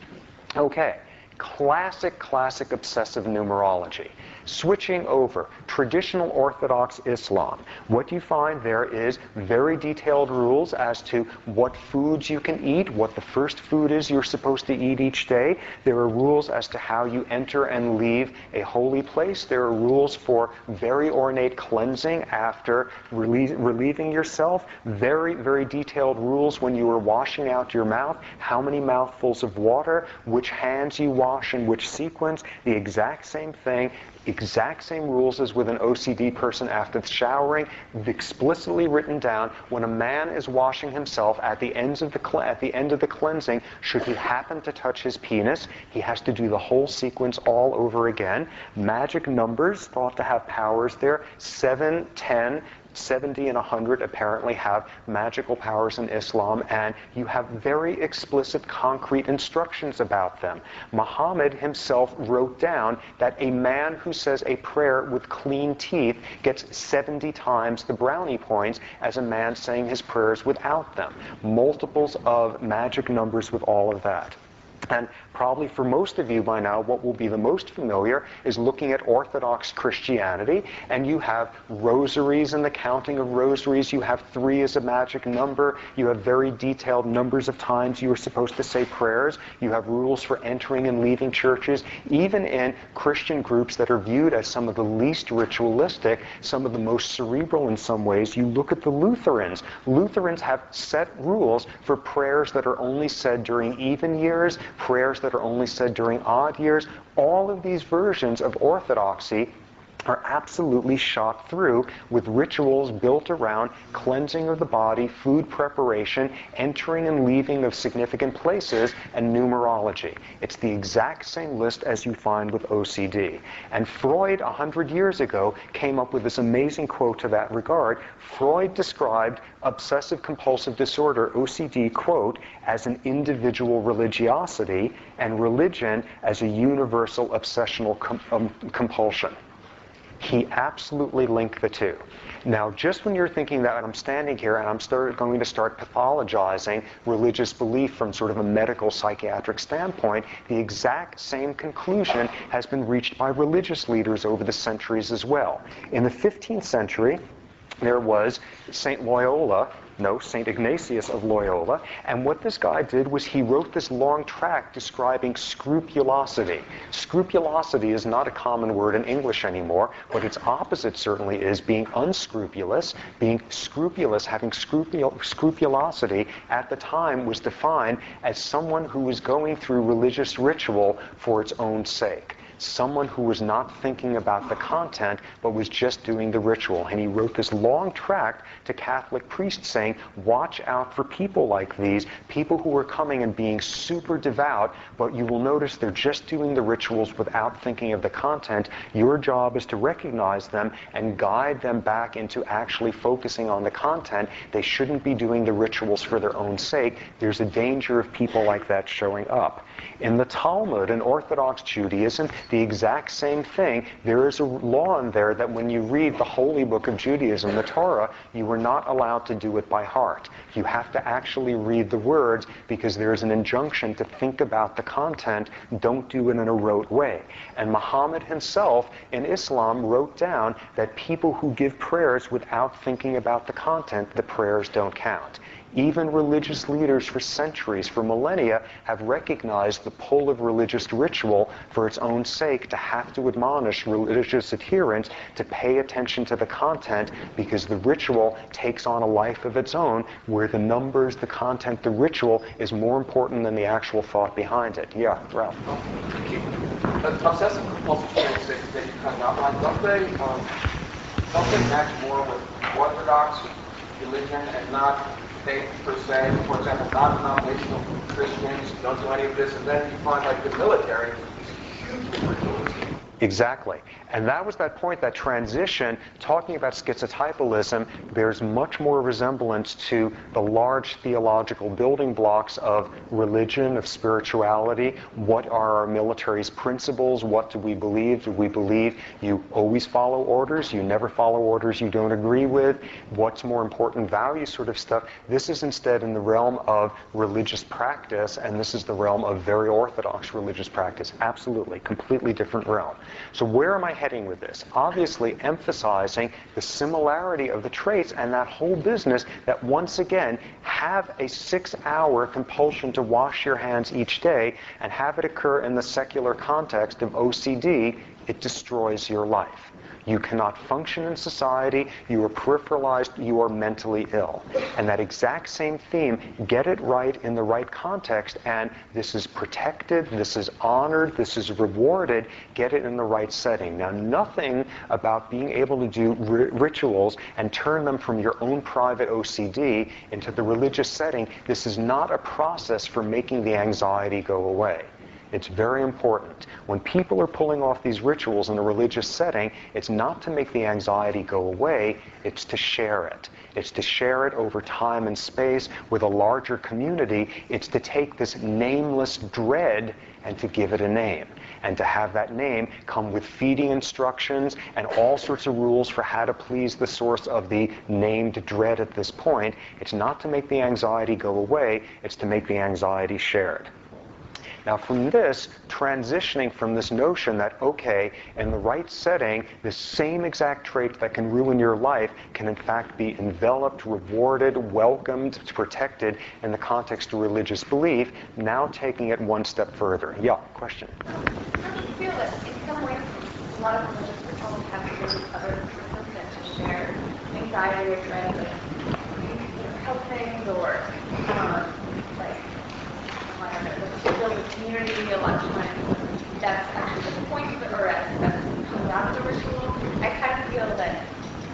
Okay, classic obsessive numerology. Switching over, traditional Orthodox Islam. What you find there is very detailed rules as to what foods you can eat, what the first food is you're supposed to eat each day. There are rules as to how you enter and leave a holy place. There are rules for very ornate cleansing after relieving yourself. Very detailed rules when you are washing out your mouth, how many mouthfuls of water, which hands you wash in which sequence, the exact same thing. Exact same rules as with an OCD person after showering, explicitly written down. When a man is washing himself at the end of the cleansing, should he happen to touch his penis, he has to do the whole sequence all over again. Magic numbers thought to have powers there. 7, 10, 70 and 100 apparently have magical powers in Islam, and you have very explicit, concrete instructions about them. Muhammad himself wrote down that a man who says a prayer with clean teeth gets 70 times the brownie points as a man saying his prayers without them. Multiples of magic numbers with all of that. And Probably for most of you by now, what will be the most familiar is looking at Orthodox Christianity, and you have rosaries and the counting of rosaries. You have 3 as a magic number. You have very detailed numbers of times you are supposed to say prayers. You have rules for entering and leaving churches. Even in Christian groups that are viewed as some of the least ritualistic, some of the most cerebral in some ways, you look at the Lutherans. Lutherans have set rules for prayers that are only said during even years, prayers that are only said during odd years. All of these versions of orthodoxy are absolutely shot through with rituals built around cleansing of the body, food preparation, entering and leaving of significant places, and numerology. It's the exact same list as you find with OCD. And Freud, 100 years ago, came up with this amazing quote to that regard. Freud described obsessive-compulsive disorder, OCD, quote, as an individual religiosity, and religion as a universal obsessional compulsion. He absolutely linked the two. Now, just when you're thinking that I'm standing here and I'm going to start pathologizing religious belief from sort of a medical psychiatric standpoint, the exact same conclusion has been reached by religious leaders over the centuries as well. In the 15th century, there was St. Ignatius of Loyola, and what this guy did was he wrote this long tract describing scrupulosity. Scrupulosity is not a common word in English anymore, but its opposite certainly is being unscrupulous. Being scrupulous, having scrupulosity at the time was defined as someone who was going through religious ritual for its own sake. Someone who was not thinking about the content, but was just doing the ritual. And he wrote this long tract to Catholic priests saying, watch out for people like these, people who are coming and being super devout, but you will notice they're just doing the rituals without thinking of the content. Your job is to recognize them and guide them back into actually focusing on the content. They shouldn't be doing the rituals for their own sake. There's a danger of people like that showing up. In the Talmud, in Orthodox Judaism, the exact same thing. There is a law in there that when you read the holy book of Judaism, the Torah, you are not allowed to do it by heart. You have to actually read the words because there is an injunction to think about the content. Don't do it in a rote way. And Muhammad himself in Islam wrote down that people who give prayers without thinking about the content, the prayers don't count. Even religious leaders for centuries, for millennia, have recognized the pull of religious ritual for its own sake to have to admonish religious adherents to pay attention to the content because the ritual takes on a life of its own where the numbers, the content, the ritual is more important than the actual thought behind it. Yeah, Ralph. Thank you. Obsessive compulsive traits that you kind of outlined, don't they match more with Orthodox religion and not faith per se? For example, non-denominational Christians don't do any of this, and then you find like the military, these huge rituals. Exactly. And that was that point, that transition, talking about schizotypalism, bears much more resemblance to the large theological building blocks of religion, of spirituality. What are our military's principles? What do we believe? Do we believe you always follow orders? You never follow orders you don't agree with? What's more important? Value sort of stuff. This is instead in the realm of religious practice, and this is the realm of very orthodox religious practice. Absolutely. Completely different realm. So where am I heading with this? Obviously emphasizing the similarity of the traits and that whole business that once again have a 6-hour compulsion to wash your hands each day and have it occur in the secular context of OCD. It destroys your life. You cannot function in society, you are peripheralized, you are mentally ill. And that exact same theme, get it right in the right context, and this is protected, this is honored, this is rewarded, get it in the right setting. Now, nothing about being able to do rituals and turn them from your own private OCD into the religious setting. This is not a process for making the anxiety go away. It's very important. When people are pulling off these rituals in a religious setting, it's not to make the anxiety go away, it's to share it. It's to share it over time and space with a larger community. It's to take this nameless dread and to give it a name. And to have that name come with feeding instructions and all sorts of rules for how to please the source of the named dread at this point. It's not to make the anxiety go away, it's to make the anxiety shared. Now from this, transitioning from this notion that, okay, in the right setting, the same exact trait that can ruin your life can in fact be enveloped, rewarded, welcomed, protected in the context of religious belief, now taking it one step further. Yeah, question? I feel that in some ways, a lot of religious rituals have to do with other systems and to share anxiety or dread, like health things or like I don't know, to build a community. A lot of times, that's actually the point of it, or that's comes out of the ritual. I kind of feel that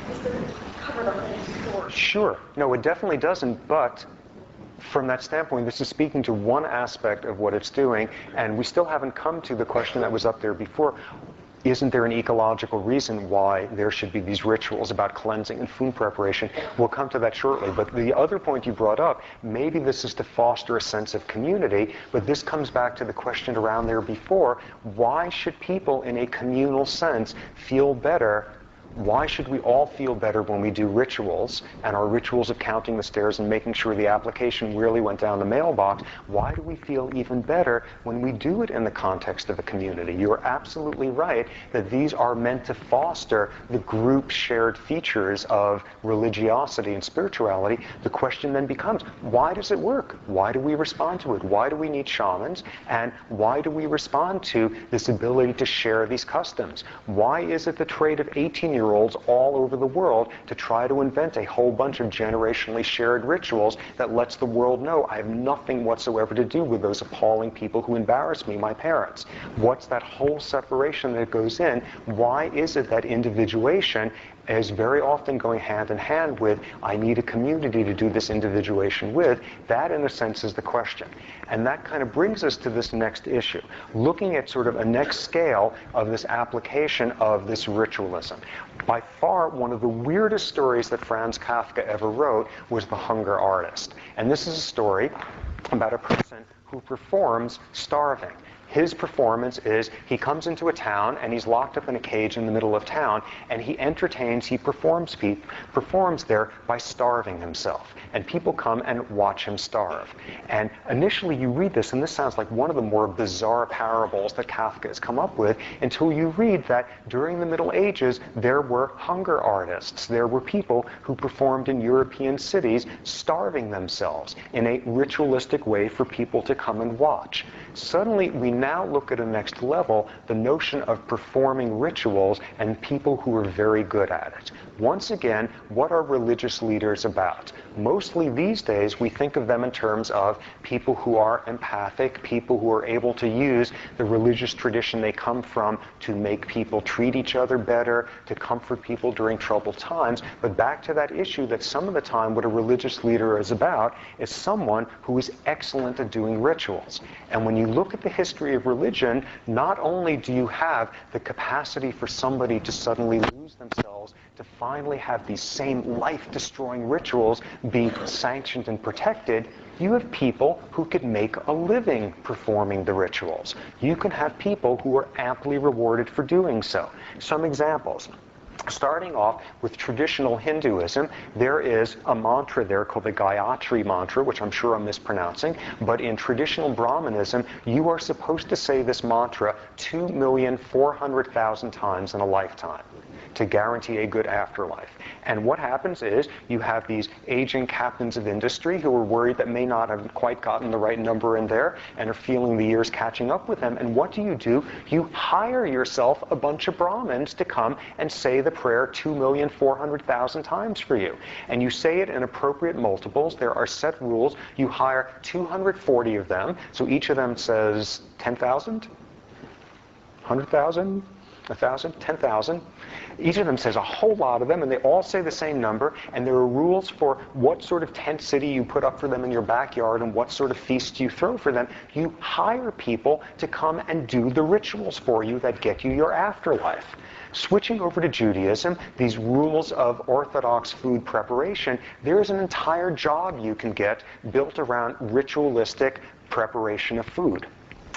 this doesn't cover the whole story. Sure. No, it definitely doesn't, but from that standpoint, this is speaking to one aspect of what it's doing, and we still haven't come to the question that was up there before. Isn't there an ecological reason why there should be these rituals about cleansing and food preparation? We'll come to that shortly. But the other point you brought up, maybe this is to foster a sense of community, but this comes back to the question around there before. Why should people in a communal sense feel better? Why should we all feel better when we do rituals, and our rituals of counting the stairs and making sure the application really went down the mailbox? Why do we feel even better when we do it in the context of a community? You're absolutely right that these are meant to foster the group shared features of religiosity and spirituality. The question then becomes, why does it work? Why do we respond to it? Why do we need shamans? And why do we respond to this ability to share these customs? Why is it the trait of 18-year-olds all over the world to try to invent a whole bunch of generationally shared rituals that lets the world know I have nothing whatsoever to do with those appalling people who embarrass me, my parents? What's that whole separation that goes in? Why is it that individuation is very often going hand in hand with, I need a community to do this individuation with? That, in a sense, is the question. And that kind of brings us to this next issue, looking at sort of a next scale of this application of this ritualism. By far, one of the weirdest stories that Franz Kafka ever wrote was The Hunger Artist. And this is a story about a person who performs starving. His performance is he comes into a town and he's locked up in a cage in the middle of town, and he performs there by starving himself. And people come and watch him starve. And initially you read this, and this sounds like one of the more bizarre parables that Kafka has come up with, until you read that during the Middle Ages there were hunger artists. There were people who performed in European cities starving themselves in a ritualistic way for people to come and watch. Suddenly we now look at a next level, the notion of performing rituals and people who are very good at it. Once again, what are religious leaders about? Mostly these days we think of them in terms of people who are empathic, people who are able to use the religious tradition they come from to make people treat each other better, to comfort people during troubled times. But back to that issue that some of the time what a religious leader is about is someone who is excellent at doing rituals. And when you look at the history of religion, not only do you have the capacity for somebody to suddenly lose themselves, to finally have these same life-destroying rituals be sanctioned and protected, you have people who could make a living performing the rituals. You can have people who are amply rewarded for doing so. Some examples. Starting off with traditional Hinduism, there is a mantra there called the Gayatri mantra, which I'm sure I'm mispronouncing, but in traditional Brahmanism, you are supposed to say this mantra 2,400,000 times in a lifetime to guarantee a good afterlife. And what happens is you have these aging captains of industry who are worried that may not have quite gotten the right number in there and are feeling the years catching up with them. And what do? You hire yourself a bunch of Brahmins to come and say the prayer 2,400,000 times for you. And you say it in appropriate multiples. There are set rules. You hire 240 of them. So each of them says 10,000, 100,000, 1,000, 10,000. Each of them says a whole lot of them, and they all say the same number, and there are rules for what sort of tent city you put up for them in your backyard and what sort of feast you throw for them. You hire people to come and do the rituals for you that get you your afterlife. Switching over to Judaism, these rules of orthodox food preparation, there's an entire job you can get built around ritualistic preparation of food.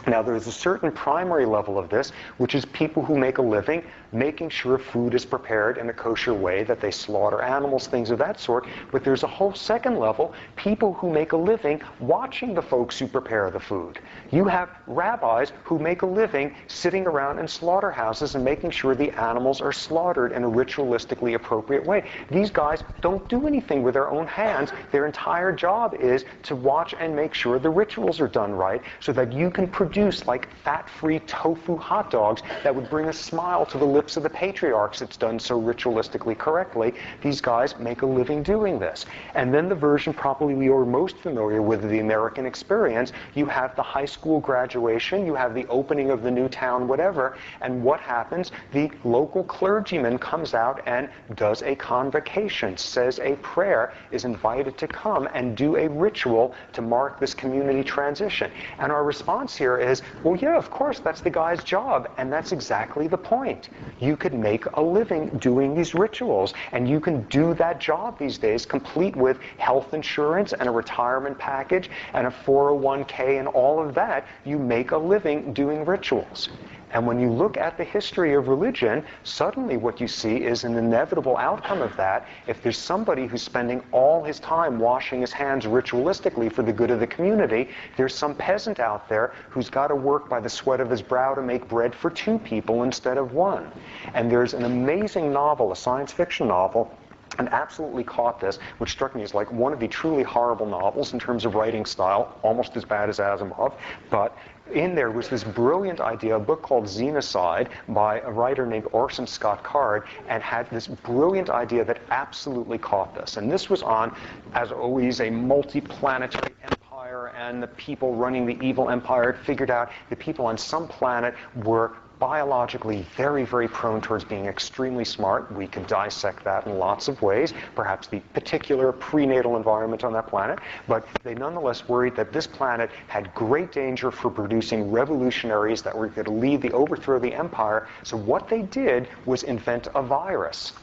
Now, there's a certain primary level of this, which is people who make a living making sure food is prepared in a kosher way, that they slaughter animals, things of that sort. But there's a whole second level, people who make a living watching the folks who prepare the food. You have rabbis who make a living sitting around in slaughterhouses and making sure the animals are slaughtered in a ritualistically appropriate way. These guys don't do anything with their own hands. Their entire job is to watch and make sure the rituals are done right so that you can produce like fat-free tofu hot dogs that would bring a smile to the lips of the patriarchs. It's done so ritualistically correctly. These guys make a living doing this. And then the version probably we are most familiar with, the American experience, you have the high school graduation, you have the opening of the new town, whatever, and what happens? The local clergyman comes out and does a convocation, says a prayer, is invited to come and do a ritual to mark this community transition. And our response here is, well, yeah, of course, that's the guy's job, and that's exactly the point. You could make a living doing these rituals, and you can do that job these days, complete with health insurance and a retirement package and a 401k and all of that. You make a living doing rituals. And when you look at the history of religion, suddenly what you see is an inevitable outcome of that. If there's somebody who's spending all his time washing his hands ritualistically for the good of the community, there's some peasant out there who's got to work by the sweat of his brow to make bread for 2 people instead of 1. And there's an amazing novel, a science fiction novel, and absolutely caught this, which struck me as like one of the truly horrible novels in terms of writing style, almost as bad as Asimov, but in there was this brilliant idea, a book called Xenocide by a writer named Orson Scott Card, and had this brilliant idea that absolutely caught this. And this was on, as always, a multi-planetary empire, and the people running the evil empire had figured out the people on some planet were biologically very, very prone towards being extremely smart. We could dissect that in lots of ways, perhaps the particular prenatal environment on that planet, but they nonetheless worried that this planet had great danger for producing revolutionaries that were going to lead the overthrow of the empire. So what they did was invent a virus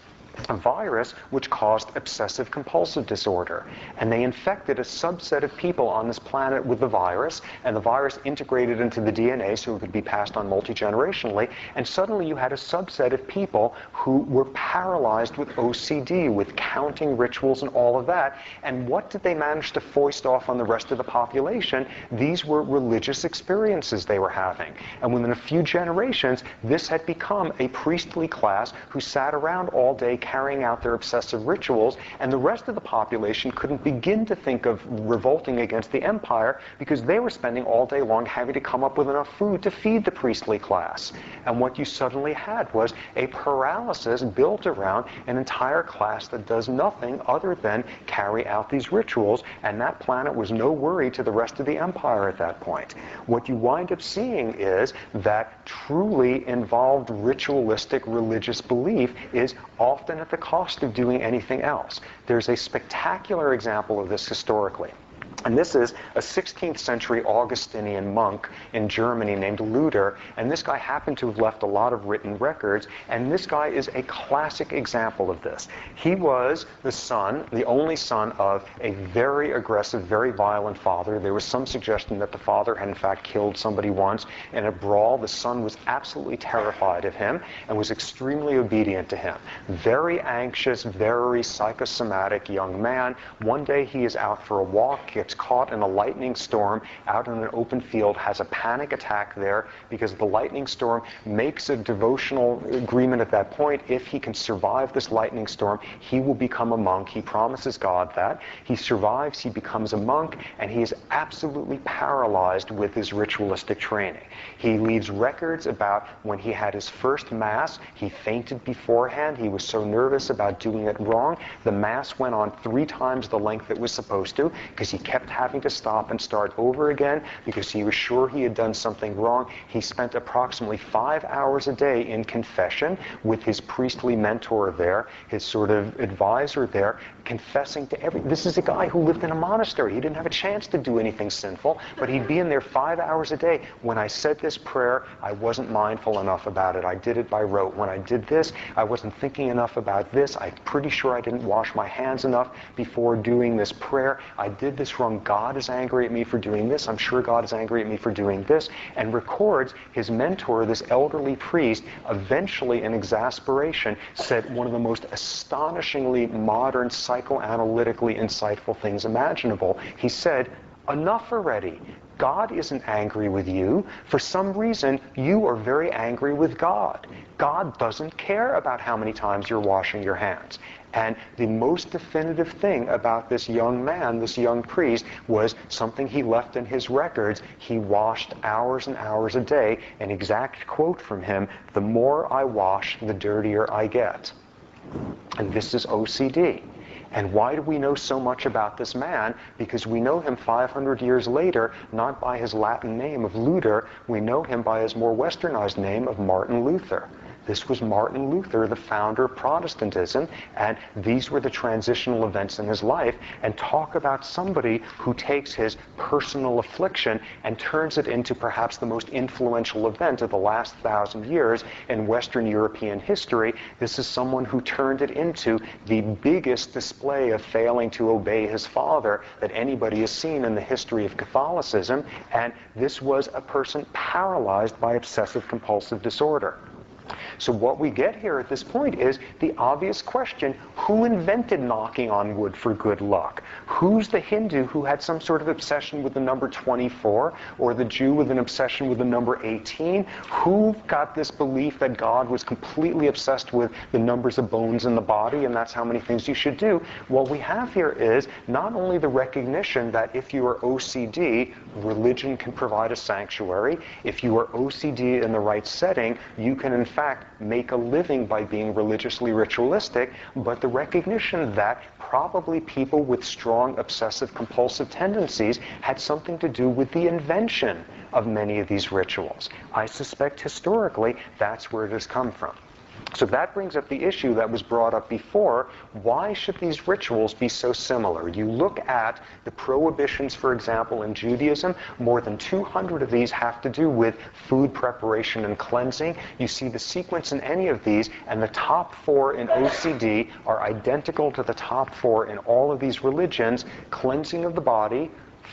which caused obsessive compulsive disorder. And they infected a subset of people on this planet with the virus, and the virus integrated into the DNA so it could be passed on multi-generationally, and suddenly you had a subset of people who were paralyzed with OCD, with counting rituals and all of that. And what did they manage to foist off on the rest of the population? These were religious experiences they were having. And within a few generations, this had become a priestly class who sat around all day carrying out their obsessive rituals, and the rest of the population couldn't begin to think of revolting against the empire because they were spending all day long having to come up with enough food to feed the priestly class. And what you suddenly had was a paralysis built around an entire class that does nothing other than carry out these rituals, and that planet was no worry to the rest of the empire at that point. What you wind up seeing is that truly involved ritualistic religious belief is often at the cost of doing anything else. There's a spectacular example of this historically. And this is a 16th century Augustinian monk in Germany named Luther, and this guy happened to have left a lot of written records, and this guy is a classic example of this. He was the son, the only son of a very aggressive, very violent father. There was some suggestion that the father had in fact killed somebody once in a brawl. The son was absolutely terrified of him and was extremely obedient to him. Very anxious, very psychosomatic young man. One day he is out for a walk, gets caught in a lightning storm out in an open field, has a panic attack there because the lightning storm, makes a devotional agreement at that point. If he can survive this lightning storm, he will become a monk. He promises God that. He survives, he becomes a monk, and he is absolutely paralyzed with his ritualistic training. He leaves records about when he had his first Mass, he fainted beforehand. He was so nervous about doing it wrong. The Mass went on 3 times the length it was supposed to because he kept having to stop and start over again because he was sure he had done something wrong. He spent approximately 5 hours a day in confession with his priestly mentor there, his sort of advisor there, confessing to this is a guy who lived in a monastery. He didn't have a chance to do anything sinful, but he'd be in there 5 hours a day. When I said this prayer, I wasn't mindful enough about it. I did it by rote. When I did this, I wasn't thinking enough about this. I'm pretty sure I didn't wash my hands enough before doing this prayer. I did this wrong. God is angry at me for doing this. I'm sure God is angry at me for doing this. And records his mentor, this elderly priest, eventually in exasperation said one of the most astonishingly modern, psychoanalytically insightful things imaginable. He said, "Enough already. God isn't angry with you. For some reason, you are very angry with God. God doesn't care about how many times you're washing your hands." And the most definitive thing about this young man, this young priest, was something he left in his records. He washed hours and hours a day. An exact quote from him, "The more I wash, the dirtier I get." And this is OCD. And why do we know so much about this man? Because we know him 500 years later, not by his Latin name of Luther. We know him by his more westernized name of Martin Luther. This was Martin Luther, the founder of Protestantism, and these were the transitional events in his life. And talk about somebody who takes his personal affliction and turns it into perhaps the most influential event of the last 1,000 years in Western European history. This is someone who turned it into the biggest display of failing to obey his father that anybody has seen in the history of Catholicism. And this was a person paralyzed by obsessive compulsive disorder. So what we get here at this point is the obvious question, who invented knocking on wood for good luck? Who's the Hindu who had some sort of obsession with the number 24, or the Jew with an obsession with the number 18? Who got this belief that God was completely obsessed with the numbers of bones in the body, and that's how many things you should do? What we have here is not only the recognition that if you are OCD, religion can provide a sanctuary. If you are OCD in the right setting, you can in fact make a living by being religiously ritualistic, but the recognition that probably people with strong obsessive compulsive tendencies had something to do with the invention of many of these rituals. I suspect historically that's where it has come from. So that brings up the issue that was brought up before. Why should these rituals be so similar? You look at the prohibitions, for example, in Judaism. More than 200 of these have to do with food preparation and cleansing. You see the sequence in any of these, and the top 4 in OCD are identical to the top 4 in all of these religions: cleansing of the body,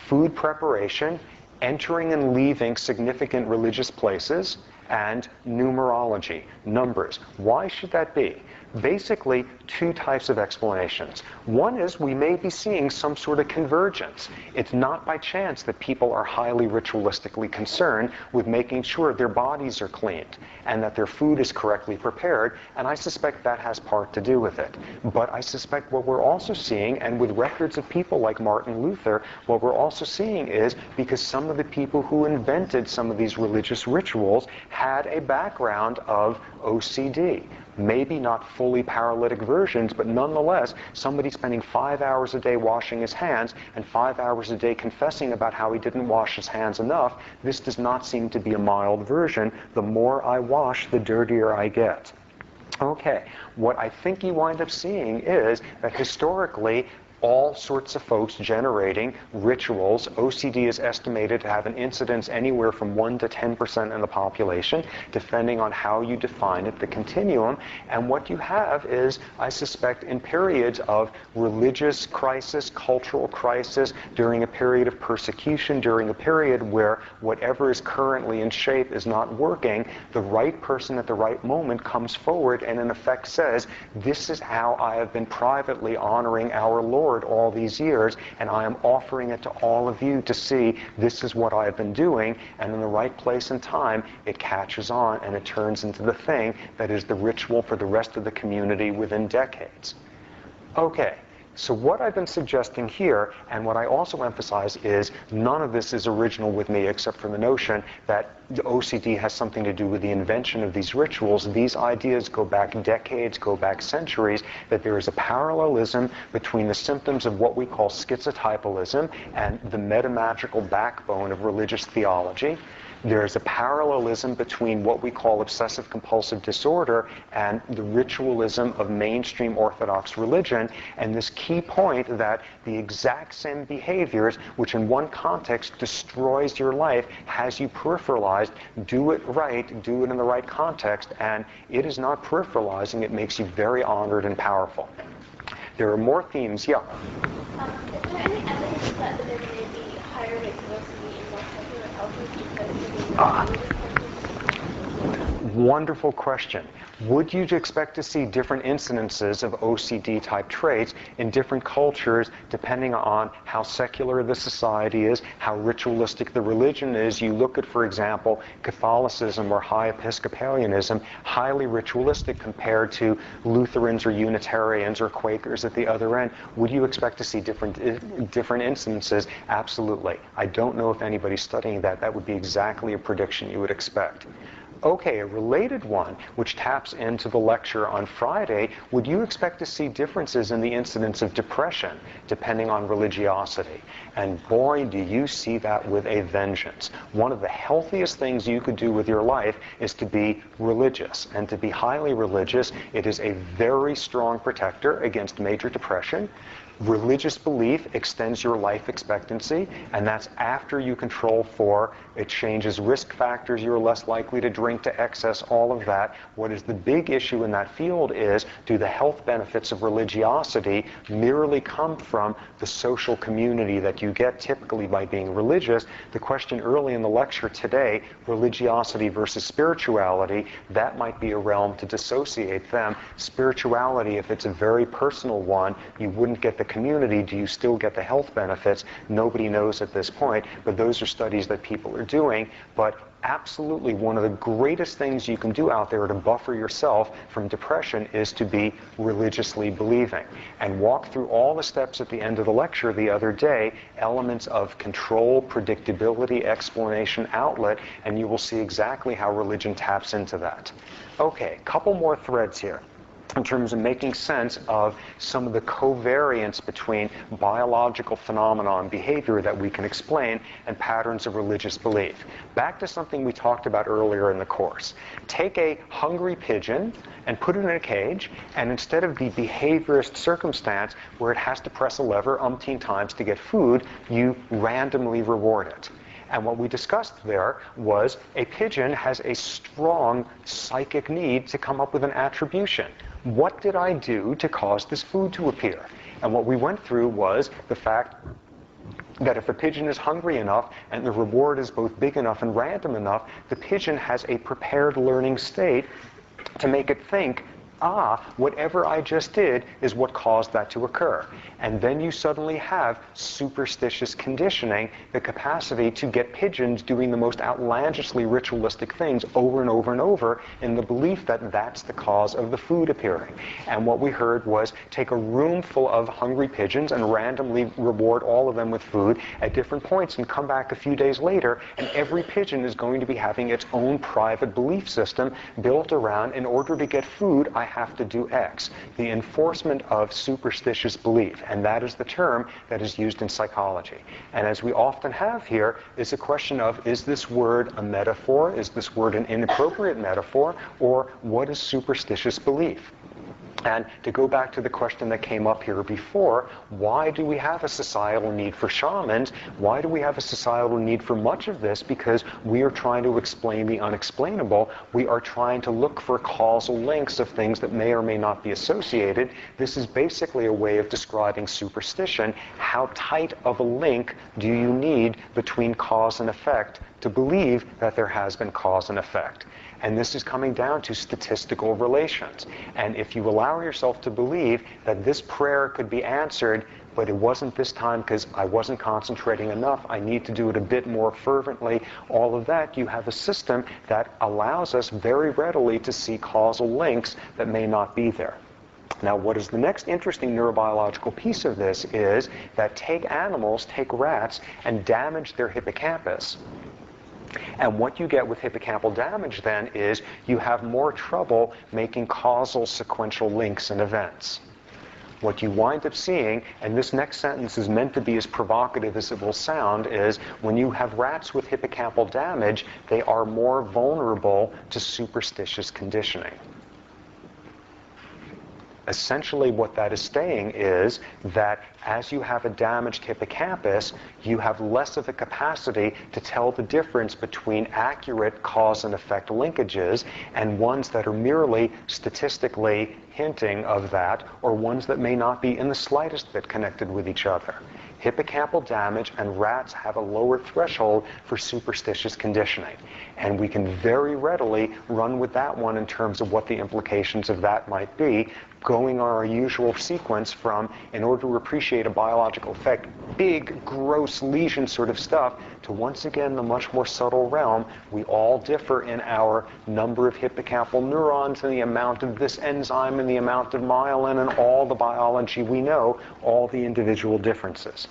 food preparation, entering and leaving significant religious places, and numerology, numbers. Why should that be? Basically, 2 types of explanations. One is we may be seeing some sort of convergence. It's not by chance that people are highly ritualistically concerned with making sure their bodies are cleaned and that their food is correctly prepared, and I suspect that has part to do with it. But I suspect what we're also seeing, and with records of people like Martin Luther, what we're also seeing is because some of the people who invented some of these religious rituals had a background of OCD. Maybe not fully paralytic versions, but nonetheless, somebody spending 5 hours a day washing his hands and 5 hours a day confessing about how he didn't wash his hands enough, this does not seem to be a mild version. The more I wash, the dirtier I get. Okay, what I think you wind up seeing is that historically, all sorts of folks generating rituals. OCD is estimated to have an incidence anywhere from 1 to 10% in the population, depending on how you define it, the continuum. And what you have is, I suspect, in periods of religious crisis, cultural crisis, during a period of persecution, during a period where whatever is currently in shape is not working, the right person at the right moment comes forward and in effect says, this is how I have been privately honoring our Lord all these years, and I am offering it to all of you to see this is what I have been doing, and in the right place and time, it catches on and it turns into the thing that is the ritual for the rest of the community within decades. Okay. So what I've been suggesting here, and what I also emphasize, is none of this is original with me except for the notion that the OCD has something to do with the invention of these rituals. These ideas go back decades, go back centuries, that there is a parallelism between the symptoms of what we call schizotypalism and the metamagical backbone of religious theology. There's a parallelism between what we call obsessive compulsive disorder and the ritualism of mainstream Orthodox religion, and this key point that the exact same behaviors, which in one context destroys your life, has you peripheralized. Do it right, do it in the right context, and it is not peripheralizing, it makes you very honored and powerful. There are more themes, yeah. Is there any evidence that there may be higher rates of OCD in more secular cultures because of the Wonderful question. Would you expect to see different incidences of OCD-type traits in different cultures depending on how secular the society is, how ritualistic the religion is? You look at, for example, Catholicism or high Episcopalianism, highly ritualistic compared to Lutherans or Unitarians or Quakers at the other end. Would you expect to see different incidences? Absolutely. I don't know if anybody's studying that. That would be exactly a prediction you would expect. Okay, a related one, which taps into the lecture on Friday, would you expect to see differences in the incidence of depression depending on religiosity? And boy, do you see that with a vengeance. One of the healthiest things you could do with your life is to be religious. And to be highly religious, it is a very strong protector against major depression. Religious belief extends your life expectancy, and that's after you control for. It changes risk factors. You're less likely to drink to excess, all of that. What is the big issue in that field is, do the health benefits of religiosity merely come from the social community that you get typically by being religious? The question early in the lecture today, religiosity versus spirituality, that might be a realm to dissociate them. Spirituality, if it's a very personal one, you wouldn't get the community. Do you still get the health benefits? Nobody knows at this point, but those are studies that people are doing. But absolutely, one of the greatest things you can do out there to buffer yourself from depression is to be religiously believing. And walk through all the steps at the end of the lecture the other day, elements of control, predictability, explanation, outlet, and you will see exactly how religion taps into that. Okay, a couple more threads here in terms of making sense of some of the covariance between biological phenomena and behavior that we can explain and patterns of religious belief. Back to something we talked about earlier in the course. Take a hungry pigeon and put it in a cage, and instead of the behaviorist circumstance where it has to press a lever umpteen times to get food, you randomly reward it. And what we discussed there was a pigeon has a strong psychic need to come up with an attribution. What did I do to cause this food to appear? And what we went through was the fact that if a pigeon is hungry enough and the reward is both big enough and random enough, the pigeon has a prepared learning state to make it think, whatever I just did is what caused that to occur. And then you suddenly have superstitious conditioning, the capacity to get pigeons doing the most outlandishly ritualistic things over and over and over in the belief that that's the cause of the food appearing. And what we heard was take a room full of hungry pigeons and randomly reward all of them with food at different points and come back a few days later, and every pigeon is going to be having its own private belief system built around, in order to get food, I have to do X. The enforcement of superstitious belief, and that is the term that is used in psychology. And as we often have here, is a question of, is this word a metaphor? Is this word an inappropriate metaphor? Or what is superstitious belief? And to go back to the question that came up here before, why do we have a societal need for shamans? Why do we have a societal need for much of this? Because we are trying to explain the unexplainable. We are trying to look for causal links of things that may or may not be associated. This is basically a way of describing superstition. How tight of a link do you need between cause and effect to believe that there has been cause and effect? And this is coming down to statistical relations. And if you allow yourself to believe that this prayer could be answered, but it wasn't this time because I wasn't concentrating enough, I need to do it a bit more fervently, all of that, you have a system that allows us very readily to see causal links that may not be there. Now, what is the next interesting neurobiological piece of this is that take animals, take rats, and damage their hippocampus. And what you get with hippocampal damage then is you have more trouble making causal sequential links in events. what you wind up seeing, and this next sentence is meant to be as provocative as it will sound, is when you have rats with hippocampal damage, they are more vulnerable to superstitious conditioning. Essentially what that is saying is that as you have a damaged hippocampus, you have less of a capacity to tell the difference between accurate cause and effect linkages and ones that are merely statistically hinting of that, or ones that may not be in the slightest bit connected with each other. Hippocampal damage and rats have a lower threshold for superstitious conditioning. And we can very readily run with that one in terms of what the implications of that might be, going on our usual sequence from, in order to appreciate a biological effect, big, gross lesion sort of stuff, to once again the much more subtle realm. We all differ in our number of hippocampal neurons and the amount of this enzyme and the amount of myelin and all the biology we know, all the individual differences.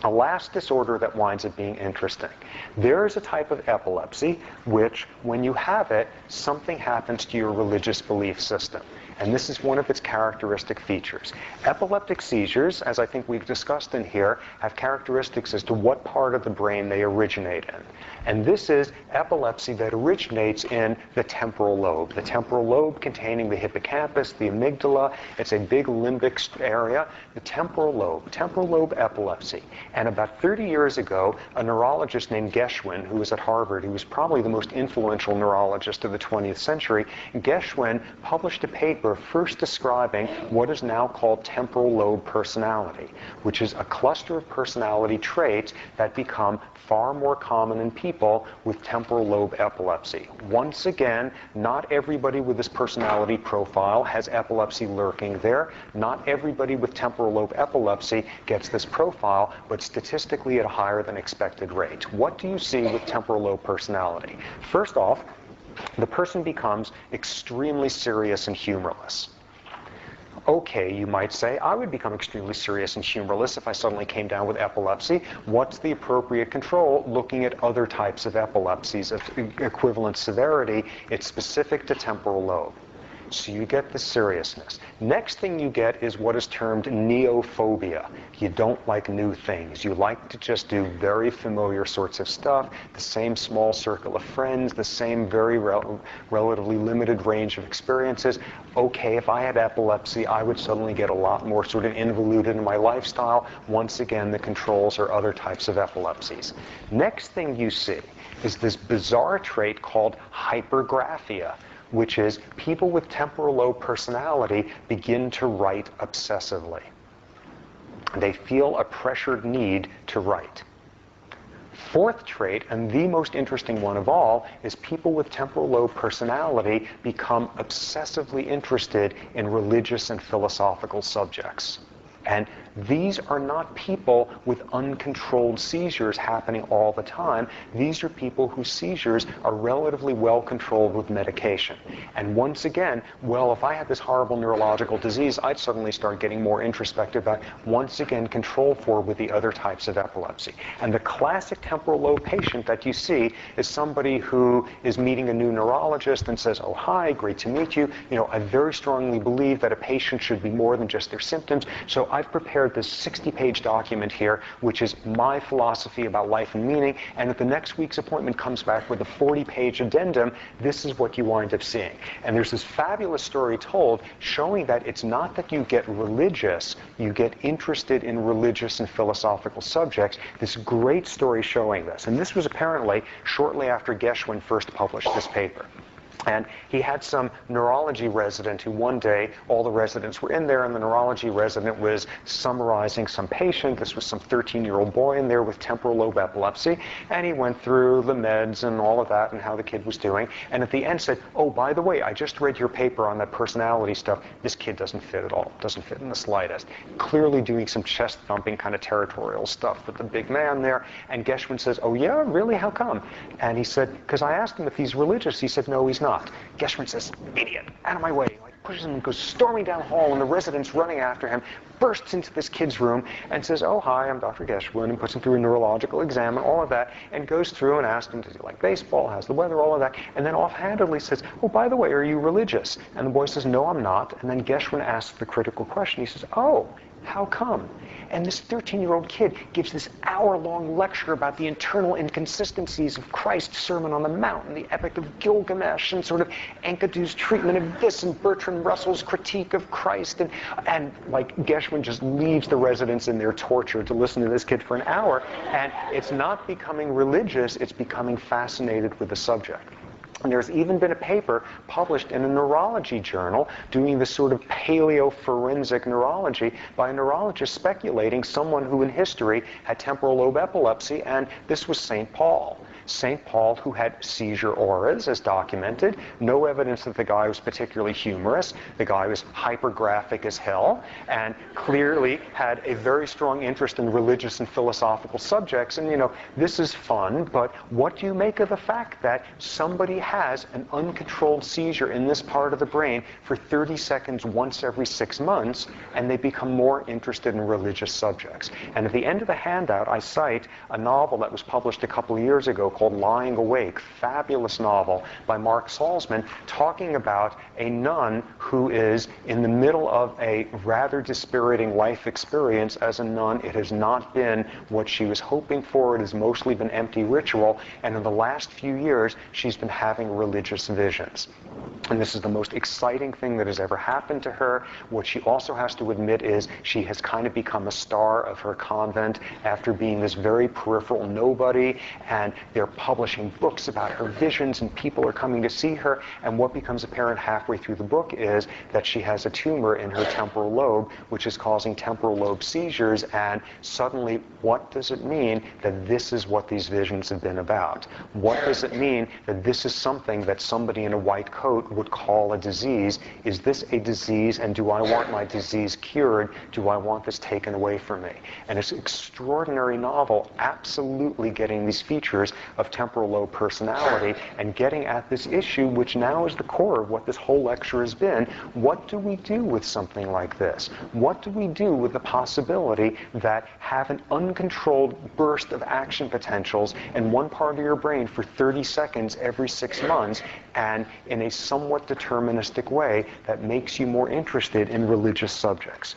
A last disorder that winds up being interesting. There is a type of epilepsy which, when you have it, something happens to your religious belief system. And this is one of its characteristic features. Epileptic seizures, as I think we've discussed in here, have characteristics as to what part of the brain they originate in. And this is epilepsy that originates in the temporal lobe. The temporal lobe containing the hippocampus, the amygdala. It's a big limbic area. The temporal lobe epilepsy. And about 30 years ago, a neurologist named Geschwin, who was at Harvard, who was probably the most influential neurologist of the 20th century, Geschwin published a paper first describing what is now called temporal lobe personality, which is a cluster of personality traits that become far more common in people with temporal lobe epilepsy. Once again, not everybody with this personality profile has epilepsy lurking there. Not everybody with temporal lobe epilepsy gets this profile, but statistically at a higher than expected rate. What do you see with temporal lobe personality? First off, the person becomes extremely serious and humorless. Okay, you might say, I would become extremely serious and humorless if I suddenly came down with epilepsy. What's the appropriate control? Looking at other types of epilepsies of equivalent severity, it's specific to temporal lobe. So you get the seriousness. Next thing you get is what is termed neophobia. You don't like new things. You like to just do very familiar sorts of stuff, the same small circle of friends, the same very relatively limited range of experiences. Okay, if I had epilepsy, I would suddenly get a lot more sort of involuted in my lifestyle. Once again, the controls are other types of epilepsies. Next thing you see is this bizarre trait called hypergraphia, which is people with temporal lobe personality begin to write obsessively. They feel a pressured need to write. Fourth trait, and the most interesting one of all, is people with temporal lobe personality become obsessively interested in religious and philosophical subjects. And these are not people with uncontrolled seizures happening all the time. These are people whose seizures are relatively well controlled with medication. And once again, well, if I had this horrible neurological disease, I'd suddenly start getting more introspective about, once again, control for with the other types of epilepsy. And the classic temporal lobe patient that you see is somebody who is meeting a new neurologist and says, oh, hi, great to meet you. You know, I very strongly believe that a patient should be more than just their symptoms. So I've prepared this 60-page document here, which is my philosophy about life and meaning, and if the next week's appointment comes back with a 40-page addendum, this is what you wind up seeing. And there's this fabulous story told showing that it's not that you get religious, you get interested in religious and philosophical subjects. This great story showing this. And this was apparently shortly after Geschwin first published this paper. And he had some neurology resident who one day, all the residents were in there, and the neurology resident was summarizing some patient. This was some 13-year-old boy in there with temporal lobe epilepsy. And he went through the meds and all of that and how the kid was doing. And at the end said, oh, by the way, I just read your paper on that personality stuff. This kid doesn't fit at all. Doesn't fit in the slightest. Clearly doing some chest-thumping kind of territorial stuff with the big man there. And Geschwin says, oh, yeah, really? How come? And he said, because I asked him if he's religious. He said, no, he's not. Geschwin says, idiot, out of my way. Like, pushes him and goes storming down the hall, and the resident's running after him, bursts into this kid's room and says, "Oh, hi, I'm Dr. Geschwin," and puts him through a neurological exam and all of that, and goes through and asks him, does he like baseball, how's the weather, all of that, and then offhandedly says, "Oh, by the way, are you religious?" And the boy says, "No, I'm not." And then Geschwin asks the critical question. He says, "Oh, how come?" And this 13-year-old kid gives this hour-long lecture about the internal inconsistencies of Christ's Sermon on the Mount and the Epic of Gilgamesh and sort of Enkidu's treatment of this and Bertrand Russell's critique of Christ. And like Geschwin just leaves the residents in their torture to listen to this kid for an hour. And it's not becoming religious, it's becoming fascinated with the subject. And there's even been a paper published in a neurology journal doing this sort of paleoforensic neurology by a neurologist speculating someone who in history had temporal lobe epilepsy, and this was St. Paul. St. Paul, who had seizure auras, as documented. No evidence that the guy was particularly humorous. The guy was hypergraphic as hell, and clearly had a very strong interest in religious and philosophical subjects. And, you know, this is fun, but what do you make of the fact that somebody has an uncontrolled seizure in this part of the brain for 30 seconds once every 6 months, and they become more interested in religious subjects? And at the end of the handout, I cite a novel that was published a couple of years ago called Lying Awake, fabulous novel by Mark Salzman, talking about a nun who is in the middle of a rather dispiriting life experience as a nun. It has not been what she was hoping for. It has mostly been empty ritual, and in the last few years, she's been having religious visions. And this is the most exciting thing that has ever happened to her. What she also has to admit is she has kind of become a star of her convent after being this very peripheral nobody, and they're publishing books about her visions, and people are coming to see her. And what becomes apparent halfway through the book is that she has a tumor in her temporal lobe, which is causing temporal lobe seizures. And suddenly, what does it mean that this is what these visions have been about? What does it mean that this is something that somebody in a white coat would call a disease? Is this a disease, and do I want my disease cured? Do I want this taken away from me? And it's an extraordinary novel, absolutely getting these features of temporal lobe personality and getting at this issue, which now is the core of what this whole lecture has been. What do we do with something like this? What do we do with the possibility that have an uncontrolled burst of action potentials in one part of your brain for 30 seconds every 6 months, and in a somewhat deterministic way that makes you more interested in religious subjects?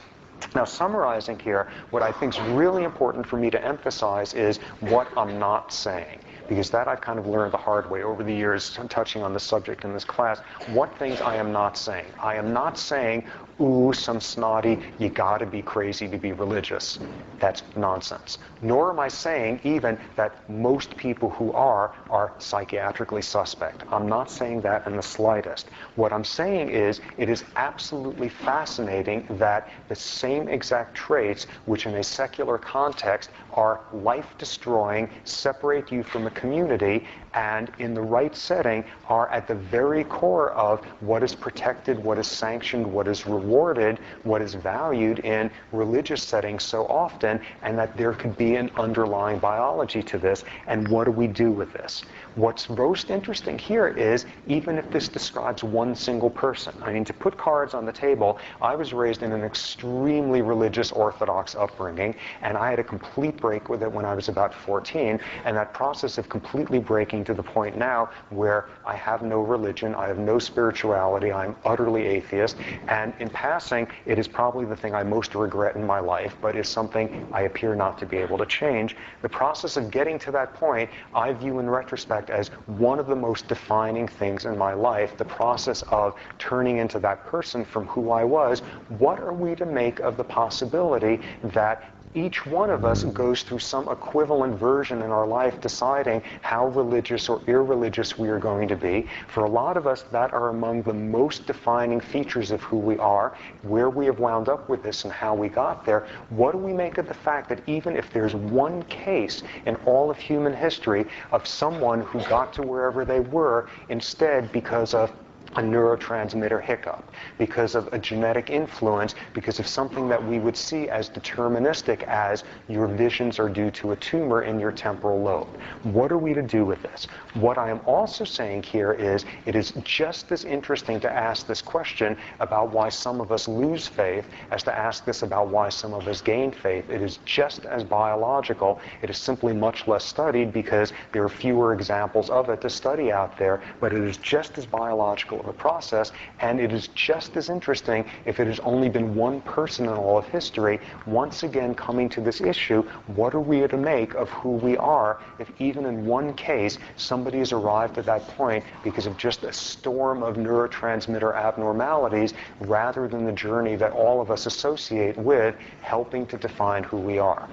Now, summarizing here, what I think is really important for me to emphasize is what I'm not saying, because that I've kind of learned the hard way over the years touching on the subject in this class. What things I am not saying. I am not saying, ooh, some snotty, you gotta be crazy to be religious. That's nonsense. Nor am I saying even that most people who are psychiatrically suspect. I'm not saying that in the slightest. What I'm saying is it is absolutely fascinating that the same exact traits, which in a secular context are life-destroying, separate you from a community, and in the right setting are at the very core of what is protected, what is sanctioned, what is rewarded, what is valued in religious settings so often, and that there could be an underlying biology to this. And what do we do with this? What's most interesting here is, even if this describes one single person, I mean, to put cards on the table, I was raised in an extremely religious Orthodox upbringing, and I had a complete break with it when I was about 14, and that process of completely breaking to the point now where I have no religion, I have no spirituality, I'm utterly atheist, and in passing, it is probably the thing I most regret in my life, but is something I appear not to be able to change. The process of getting to that point, I view in retrospect as one of the most defining things in my life, the process of turning into that person from who I was. What are we to make of the possibility that each one of us goes through some equivalent version in our life deciding how religious or irreligious we are going to be? For a lot of us, that are among the most defining features of who we are, where we have wound up with this and how we got there. What do we make of the fact that even if there's one case in all of human history of someone who got to wherever they were instead because of a neurotransmitter hiccup, because of a genetic influence, because of something that we would see as deterministic as your visions are due to a tumor in your temporal lobe. What are we to do with this? What I am also saying here is it is just as interesting to ask this question about why some of us lose faith as to ask this about why some of us gain faith. It is just as biological. It is simply much less studied because there are fewer examples of it to study out there, but it is just as biological of a process, and it is just as interesting if it has only been one person in all of history once again coming to this issue: what are we to make of who we are if even in one case somebody has arrived at that point because of just a storm of neurotransmitter abnormalities rather than the journey that all of us associate with helping to define who we are.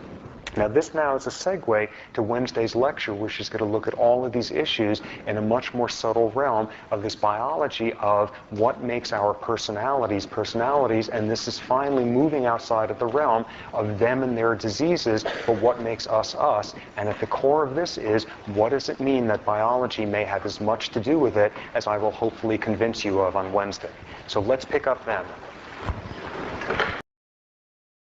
Now, this now is a segue to Wednesday's lecture, which is going to look at all of these issues in a much more subtle realm of this biology of what makes our personalities, and this is finally moving outside of the realm of them and their diseases, but what makes us us. And at the core of this is, what does it mean that biology may have as much to do with it as I will hopefully convince you of on Wednesday? So let's pick up then.